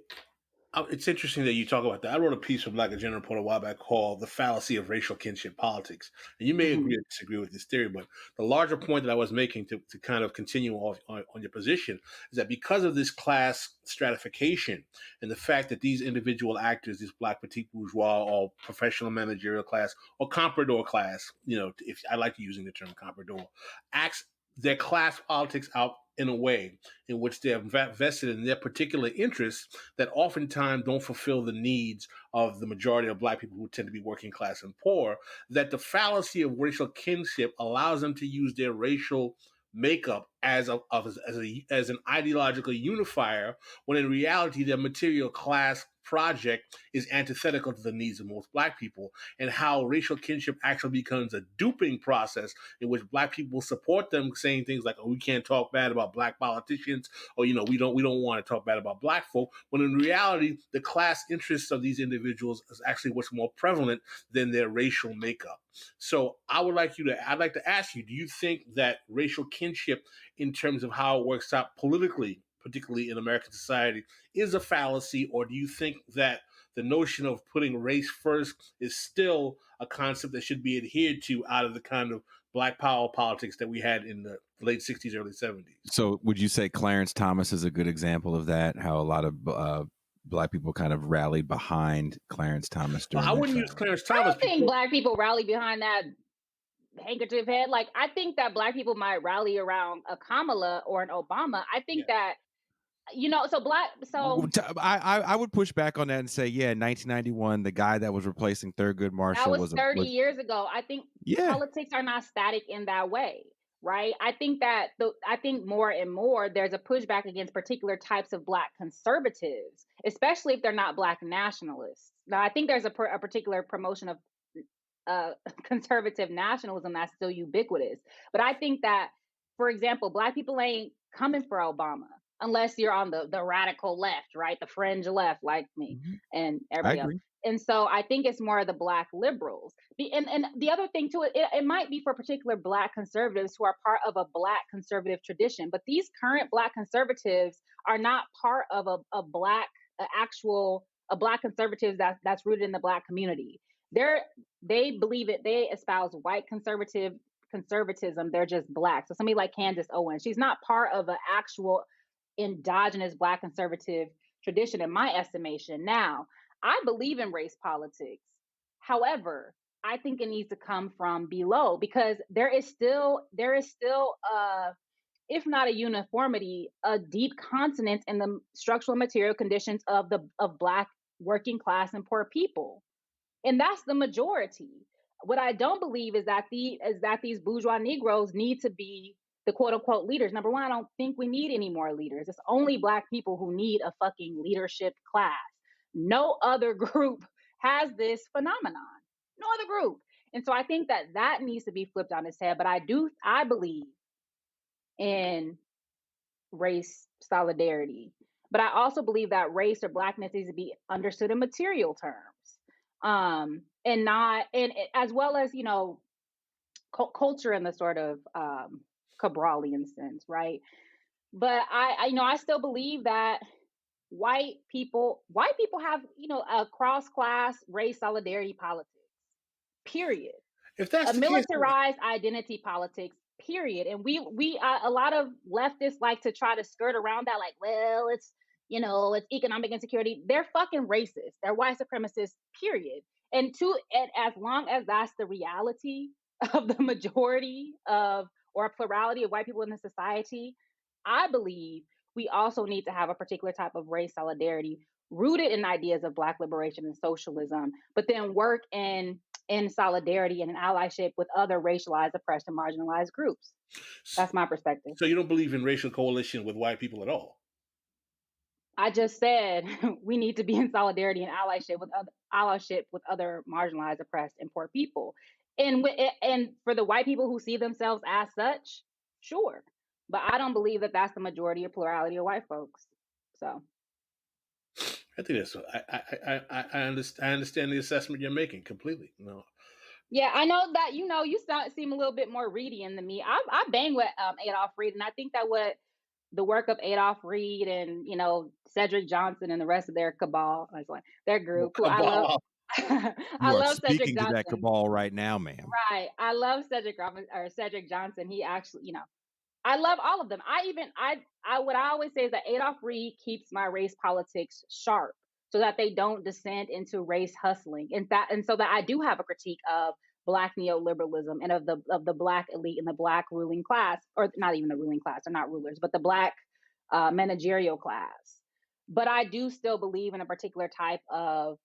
It's interesting that you talk about that. I wrote a piece for Black Agenda Report a while back called "The Fallacy of Racial Kinship Politics." And you may agree or disagree with this theory, but the larger point that I was making to kind of continue off on your position is that because of this class stratification and the fact that these individual actors, these Black petit bourgeois or professional managerial class or comprador class, if I like using the term comprador, acts their class politics out in a way in which they're vested in their particular interests that oftentimes don't fulfill the needs of the majority of Black people who tend to be working class and poor, that the fallacy of racial kinship allows them to use their racial makeup as an ideological unifier, when in reality their material class project is antithetical to the needs of most Black people, and how racial kinship actually becomes a duping process in which Black people support them, saying things like, "Oh, we can't talk bad about Black politicians," or we don't want to talk bad about Black folk, when in reality the class interests of these individuals is actually what's more prevalent than their racial makeup. So I'd like to ask you, do you think that racial kinship, in terms of how it works out politically, particularly in American society, is a fallacy, or do you think that the notion of putting race first is still a concept that should be adhered to out of the kind of Black power politics that we had in the late 60s, early 70s? So would you say Clarence Thomas is a good example of that? How a lot of Black people kind of rallied behind Clarence Thomas during I that wouldn't time. use Clarence I Thomas. don't think Black people rally behind that handkerchief head. Like, I think that Black people might rally around a Kamala or an Obama. I think that, I would push back on that and say, yeah, 1991, the guy that was replacing Thurgood Marshall that was 30 years ago. I think politics are not static in that way, right? I think that I think more and more there's a pushback against particular types of Black conservatives, especially if they're not Black nationalists. Now, I think there's a particular promotion of conservative nationalism that's still ubiquitous. But I think that, for example, Black people ain't coming for Obama unless you're on the radical left, right? The fringe left, like me and everybody else. And so I think it's more of the Black liberals. And the other thing too, it might be for particular Black conservatives who are part of a Black conservative tradition, but these current Black conservatives are not part of a Black conservative that's rooted in the Black community. They believe it. They espouse white conservatism. They're just Black. So somebody like Candace Owens, she's not part of an actual endogenous Black conservative tradition, in my estimation. Now, I believe in race politics. However, I think it needs to come from below, because there is still if not a uniformity, a deep consonance in the structural material conditions of Black working class and poor people. And that's the majority. What I don't believe is that these bourgeois Negroes need to be the quote unquote leaders. Number one, I don't think we need any more leaders. It's only Black people who need a fucking leadership class. No other group has this phenomenon. No other group. And so I think that needs to be flipped on its head. But I believe in race solidarity. But I also believe that race or Blackness needs to be understood in material terms. And as well as, culture in the sort of Cabralian sense, right? But I still believe that white people have, a cross-class race solidarity politics, period. If that's a militarized identity politics, period. And we a lot of leftists like to try to skirt around that, like, well, it's economic insecurity. They're fucking racist. They're white supremacists, period. And as long as that's the reality of the majority or a plurality of white people in the society, I believe we also need to have a particular type of race solidarity rooted in ideas of Black liberation and socialism, but then work in solidarity and in allyship with other racialized, oppressed, and marginalized groups. That's my perspective. So you don't believe in racial coalition with white people at all? I just said we need to be in solidarity and allyship with other marginalized, oppressed, and poor people. And for the white people who see themselves as such, sure. But I don't believe that that's the majority or plurality of white folks. So I think that's I understand the assessment you're making completely. No. Yeah, I know that you seem a little bit more Reedian than me. I bang with Adolph Reed, and I think that what the work of Adolph Reed and Cedric Johnson and the rest of their cabal, their group, who I love. I love Cedric Johnson. To that cabal right now, ma'am. Right, I love Cedric Johnson. He actually, I love all of them. What I always say is that Adolph Reed keeps my race politics sharp, so that they don't descend into race hustling, and so that I do have a critique of Black neoliberalism and of the Black elite and the Black ruling class, or not even the ruling class, they're not rulers, but the Black managerial class. But I do still believe in a particular type of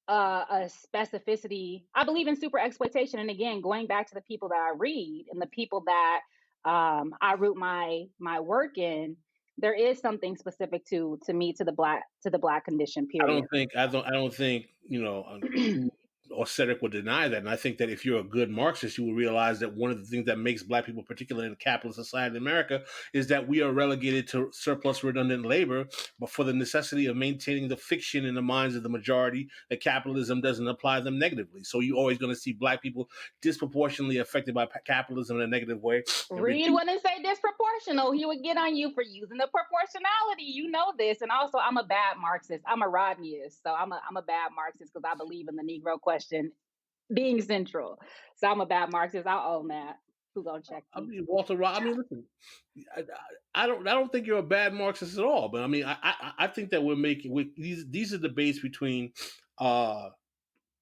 a specificity. I believe in super exploitation, and again, going back to the people that I read and the people that I root my work in, there is something specific to the Black condition. Period. I don't think or Cedric would deny that. And I think that if you're a good Marxist, you will realize that one of the things that makes Black people, particularly in a capitalist society in America, is that we are relegated to surplus redundant labor, but for the necessity of maintaining the fiction in the minds of the majority that capitalism doesn't apply them negatively. So you're always going to see Black people disproportionately affected by capitalism in a negative way. Reed wouldn't say disproportional. He would get on you for using the proportionality. You know this. And also, I'm a bad Marxist. I'm a Rodneyist. So I'm a bad Marxist because I believe in the Negro question being central. So I'm a bad Marxist. I'll own that. Who gonna check I me? mean, Walter. I mean, listen. I don't think you're a bad Marxist at all. But I mean, I think that these are debates between uh,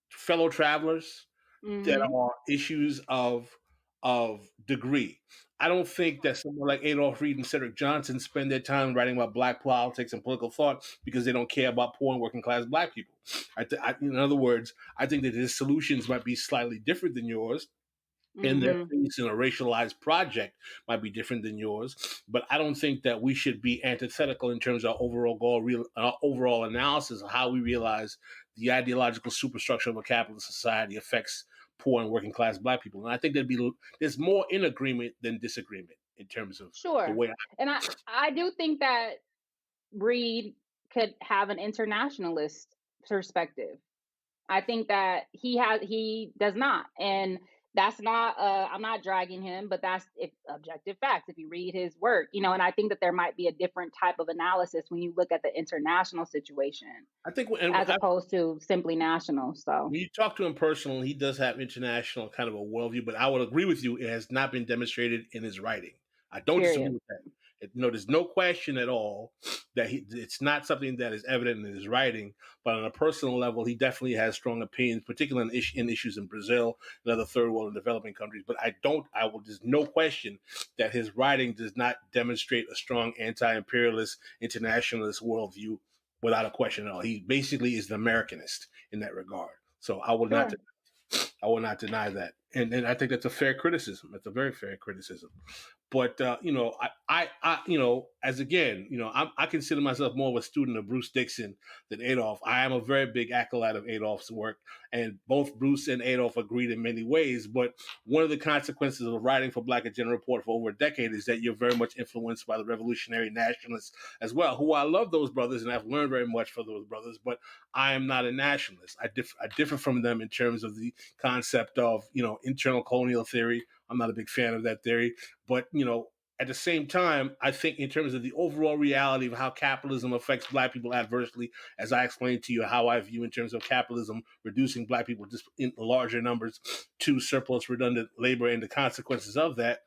fellow travelers that Mm-hmm. are issues of degree. I don't think that someone like Adolph Reed and Cedric Johnson spend their time writing about black politics and political thought because they don't care about poor and working class black people. In other words, I think that his solutions might be slightly different than yours, and their Mm-hmm. face in a racialized project might be different than yours. But I don't think that we should be antithetical in terms of our overall goal, overall analysis of how we realize the ideological superstructure of a capitalist society affects poor and working class black people. And I think there's more in agreement than disagreement in terms of the Sure. way. And I do think that Reed could have an internationalist perspective. I think that he does not. And that's not I'm not dragging him, but that's objective facts if you read his work, and I think that there might be a different type of analysis when you look at the international situation I think, as opposed to simply national. So when you talk to him personally, he does have international kind of a worldview, but I would agree with you. It has not been demonstrated in his writing. I don't disagree period. with that. There's no question at all that it's not something that is evident in his writing, but on a personal level, he definitely has strong opinions, particularly in issues in Brazil and other third world and developing countries. But there's no question that his writing does not demonstrate a strong anti-imperialist, internationalist worldview without a question at all. He basically is an Americanist in that regard. So Sure. I will not deny that, and I think that's a fair criticism. That's a very fair criticism. But as again, I consider myself more of a student of Bruce Dixon than Adolf. I am a very big acolyte of Adolf's work, and both Bruce and Adolf agreed in many ways. But one of the consequences of writing for Black Agenda Report for over a decade is that you're very much influenced by the revolutionary nationalists as well, who I love those brothers, and I've learned very much from those brothers. But I am not a nationalist. I differ from them in terms of the concept of internal colonial theory. I'm not a big fan of that theory. But, at the same time, I think in terms of the overall reality of how capitalism affects Black people adversely, as I explained to you how I view in terms of capitalism reducing Black people just in larger numbers to surplus redundant labor and the consequences of that,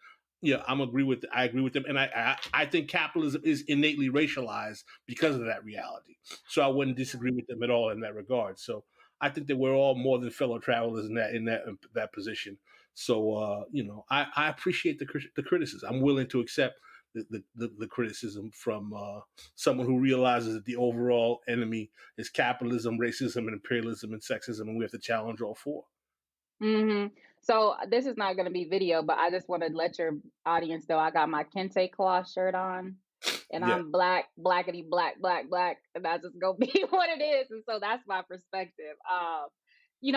I agree with them, and I think capitalism is innately racialized because of that reality. So I wouldn't disagree with them at all in that regard. So I think that we're all more than fellow travelers in that position. So I appreciate the criticism. I'm willing to accept the criticism from someone who realizes that the overall enemy is capitalism, racism, and imperialism and sexism, and we have to challenge all four. Mm-hmm. So this is not going to be video, but I just want to let your audience know I got my Kente cloth shirt on, and Yeah. I'm black, blackety black, black, black, and that's just gonna be what it is. And so that's my perspective.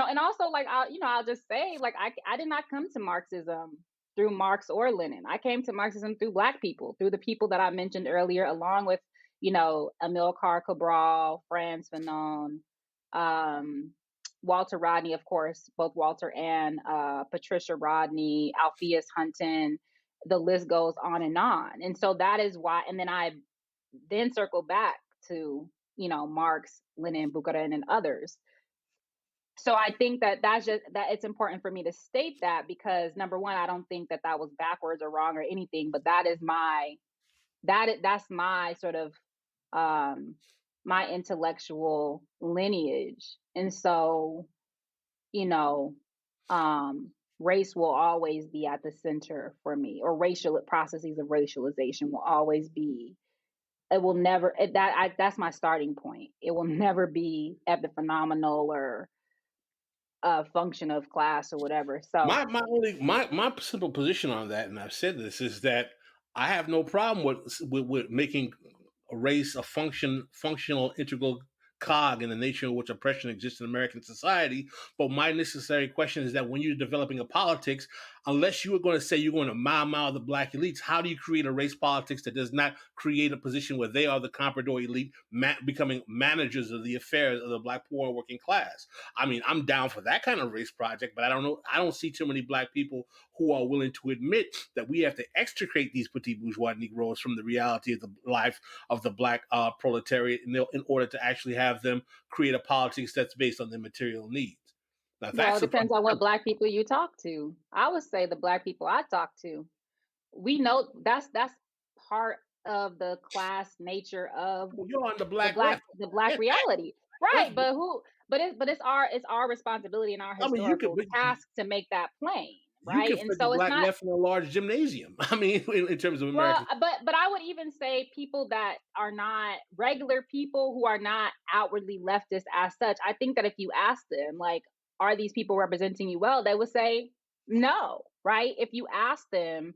And also like I'll just say like I did not come to Marxism through Marx or Lenin. I came to Marxism through Black people, through the people that I mentioned earlier, along with Amilcar Cabral, Franz Fanon, um, Walter Rodney, of course, both Walter and Patricia Rodney, Alpheus Hunton, the list goes on and on. And so that is why, and then I then circle back to, Marx, Lenin, Bukharin, and others. So I think that that it's important for me to state that because number one, I don't think that was backwards or wrong or anything, but that's my sort of my intellectual lineage. And so race will always be at the center for me, or racial processes of racialization will always be. It will never. That's my starting point. It will never be epiphenomenal or a function of class or whatever. So, My simple position on that, and I've said this, is that I have no problem with making a race a functional integral cog in the nature in which oppression exists in American society. But my necessary question is that when you're developing a politics, unless you are going to say you're going to mau the Black elites, how do you create a race politics that does not create a position where they are the comprador elite, becoming managers of the affairs of the Black poor and working class? I mean, I'm down for that kind of race project, but I don't see too many Black people who are willing to admit that we have to extricate these petit bourgeois Negroes from the reality of the life of the Black proletariat in order to actually have them create a politics that's based on their material needs. Now Well, that's it the depends on what Black people you talk to. I would say the Black people I talk to, we know that's part of the class nature of you're on the black left. the Black Yeah, reality, that's. right? But it's our responsibility and our I mean, historical task to make that plain, you right? can And fit the so it's black not. left in a large gymnasium. I mean, in terms of Well, American. but I would even say people that are not regular people who are not outwardly leftist as such. I think that if you ask them, like, are these people representing you well? They would say no, right? If you ask them,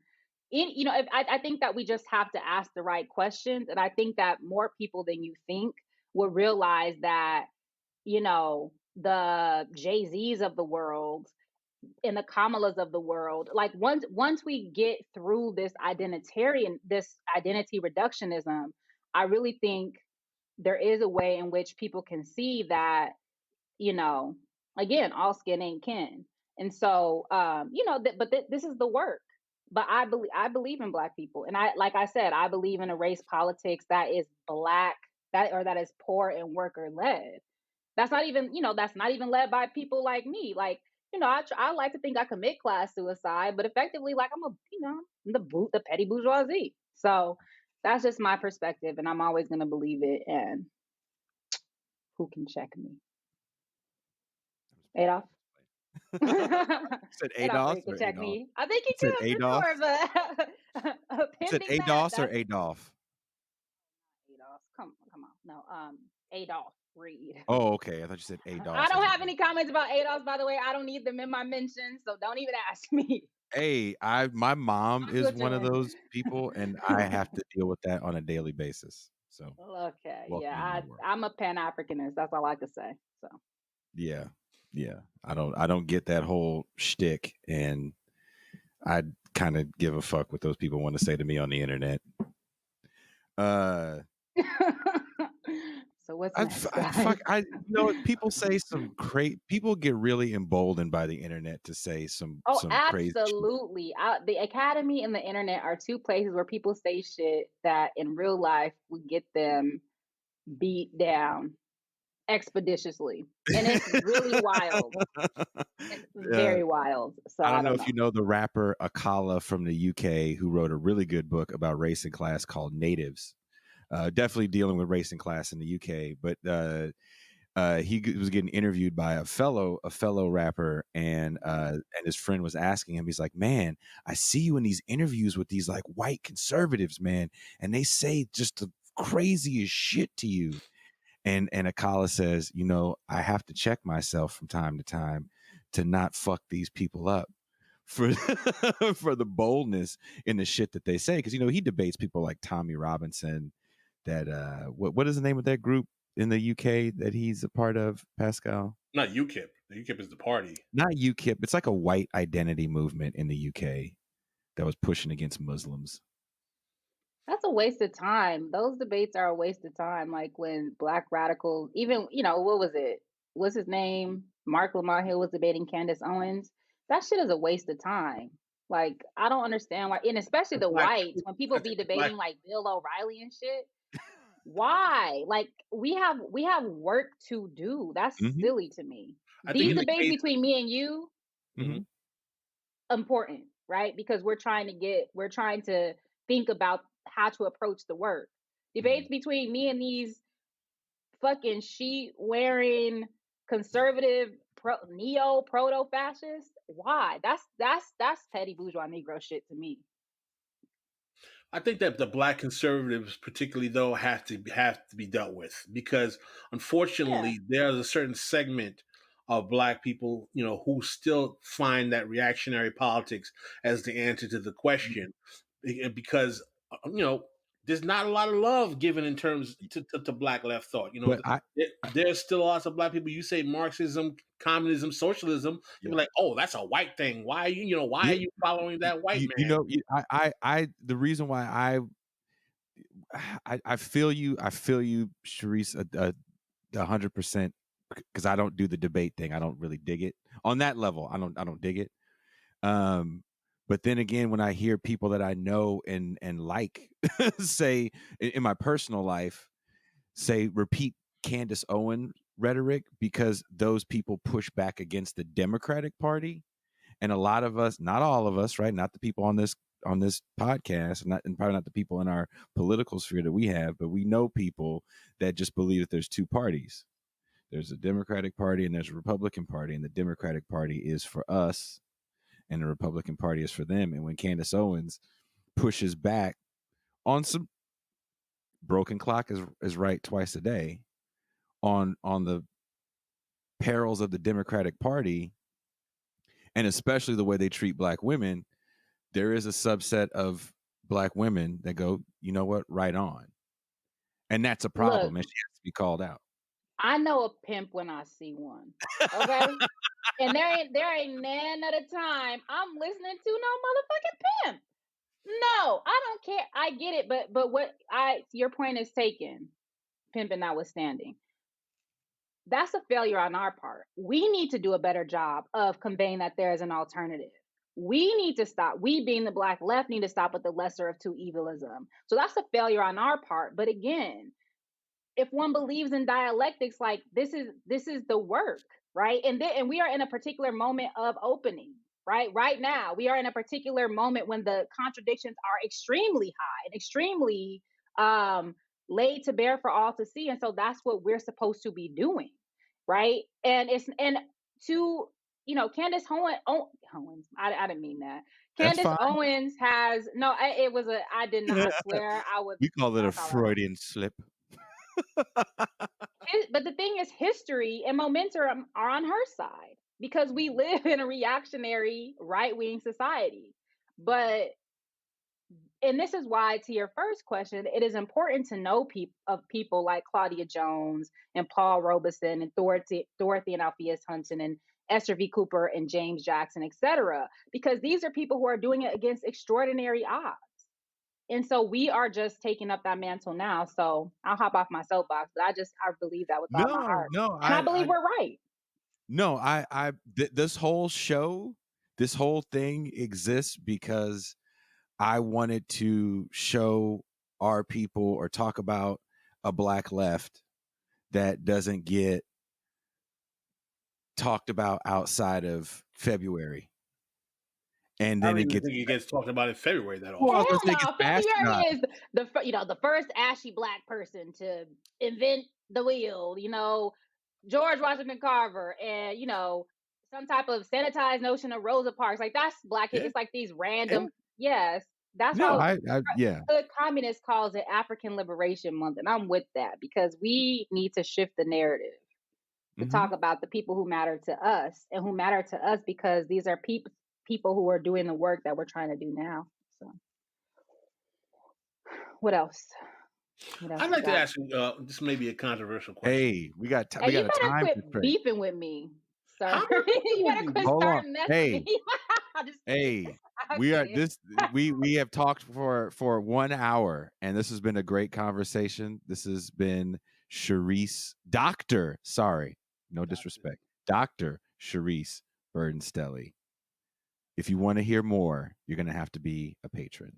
I think that we just have to ask the right questions, and I think that more people than you think will realize that, the Jay-Z's of the world in the Kamalas of the world. Like once we get through this identity reductionism, I really think there is a way in which people can see that, again, all skin ain't kin. And so, this is the work. But I believe in Black people, and like I said, I believe in a race politics that is Black, that is poor and worker led. That's not even led by people like me. Like, I like to think I commit class suicide, but effectively, like, the petty bourgeoisie. So that's just my perspective, and I'm always going to believe it. And who can check me? Adolf. Said Adolf ADOS can or check ADOS? me. I think he Said could for ADOS? sure, but Said pending ADOS or that's Adolf? Adolf. Come on. No, Adolf Reed. Oh, okay. I thought you said I ADOS. don't have any comments about ADOS, by the way. I don't need them in my mentions, so don't even ask me. Hey, my mom I'm is one of Switzerland. those people, and I have to deal with that on a daily basis. So Okay, welcome in my yeah, world. I'm a Pan-Africanist. That's all I could say. So Yeah. I don't get that whole shtick, and I kind of give a fuck what those people want to say to me on the internet. so what's next, guys? People say some people get really emboldened by the internet to say some Oh, crazy shit. absolutely. The Academy and the internet are two places where people say shit that in real life would get them beat down expeditiously, and it's really wild. It's very wild. So I I don't know don't if know. you know the rapper Akala from the UK, who wrote a really good book about race and class called Natives. Definitely dealing with race and class in the UK, but he was getting interviewed by a fellow rapper, and his friend was asking him, he's like, man, I see you in these interviews with these like white conservatives, man, and they say just the craziest shit to you. And Akala says, I have to check myself from time to time to not fuck these people up for for the boldness in the shit that they say, because he debates people like Tommy Robinson. That what is the name of that group in the UK that he's a part of, Pascal? Not UKIP. The UKIP is the party. Not UKIP. It's like a white identity movement in the UK that was pushing against Muslims. That's a waste of time. Those debates are a waste of time. Like when Black radicals, even, what was it? What's his name? Mark Lamar Hill was debating Candace Owens. That shit is a waste of time. Like, I don't understand why, and especially the whites, when people I be think the black. debating like Bill O'Reilly and shit. Why? Like, we have work to do. That's Mm-hmm. silly to me. I think These in the debates case. between me and you, Mm-hmm. important, right? Because we're trying to think about how to approach the work. Debates between me and these fucking sheet wearing conservative neo proto fascists. Why? That's petty bourgeois Negro shit to me. I think that the black conservatives, particularly though, have to be dealt with, because unfortunately there's a certain segment of black people, who still find that reactionary politics as the answer to the question, because there's not a lot of love given in terms to black left thought. But There's still lots of black people. You say Marxism, communism, socialism, they're like, oh, that's a white thing. Why are you following that white man? The reason why I feel you, Charisse, 100%, because I don't do the debate thing. I don't really dig it on that level. I don't dig it. But then again, when I hear people that I know and like say in my personal life, say repeat Candace Owens rhetoric because those people push back against the Democratic Party. And a lot of us, not all of us, right? Not the people on this podcast, and probably not the people in our political sphere that we have, but we know people that just believe that there's two parties. There's a Democratic Party and there's a Republican Party, and the Democratic Party is for us and the Republican Party is for them. And when Candace Owens pushes back on some broken clock is right twice a day on the perils of the Democratic Party, and especially the way they treat Black women, there is a subset of Black women that go, you know what, right on. And that's a problem. Look, and she has to be called out. I know a pimp when I see one. Okay. And there ain't none at a time I'm listening to no motherfucking pimp. No, I don't care. I get it, but what your point is taken, pimping notwithstanding. That's a failure on our part. We need to do a better job of conveying that there is an alternative. We need to stop. We, being the Black left, need to stop with the lesser of two evilism. So that's a failure on our part. But again, if one believes in dialectics, like this is the work, right? And we are in a particular moment of opening, right? Right now, we are in a particular moment when the contradictions are extremely high and extremely laid to bear for all to see. And so that's what we're supposed to be doing, right? And to, you know, Candace Owens, I didn't mean that. Candace Owens has I did not swear. I would. We call it a Freudian slip. But the thing is, history and momentum are on her side because we live in a reactionary right-wing society. And this is why, to your first question, it is important to know people like Claudia Jones and Paul Robeson and Dorothy and Alpheus Hunton and Esther V. Cooper and James Jackson, etc., because these are people who are doing it against extraordinary odds. And so we are just taking up that mantle now. So I'll hop off my soapbox, but I believe that with all my heart. And I believe we're right. No, this whole show, this whole thing exists because I wanted to show our people or talk about a Black left that doesn't get talked about outside of February. And then I don't think it gets talked about in February that often. Well, no, February is the first ashy Black person to invent the wheel. You know, George Washington Carver, and you know, some type of sanitized notion of Rosa Parks. Like that's Black. Yeah. It's like these random. Yeah. Yes, that's why. The communist calls it African Liberation Month, and I'm with that because we need to shift the narrative to talk about the people who matter to us and who matter to us because these are people who are doing the work that we're trying to do now. So, what else? I'd like to ask you, this may be a controversial question. Hey, we got time. You better quit beefing with me, sir. You better quit starting messing. Hey, we are this. We have talked for 1 hour, and this has been a great conversation. This has been Dr. Sorry, no disrespect, Dr. Charisse Burden Stelly. If you want to hear more, you're going to have to be a patron.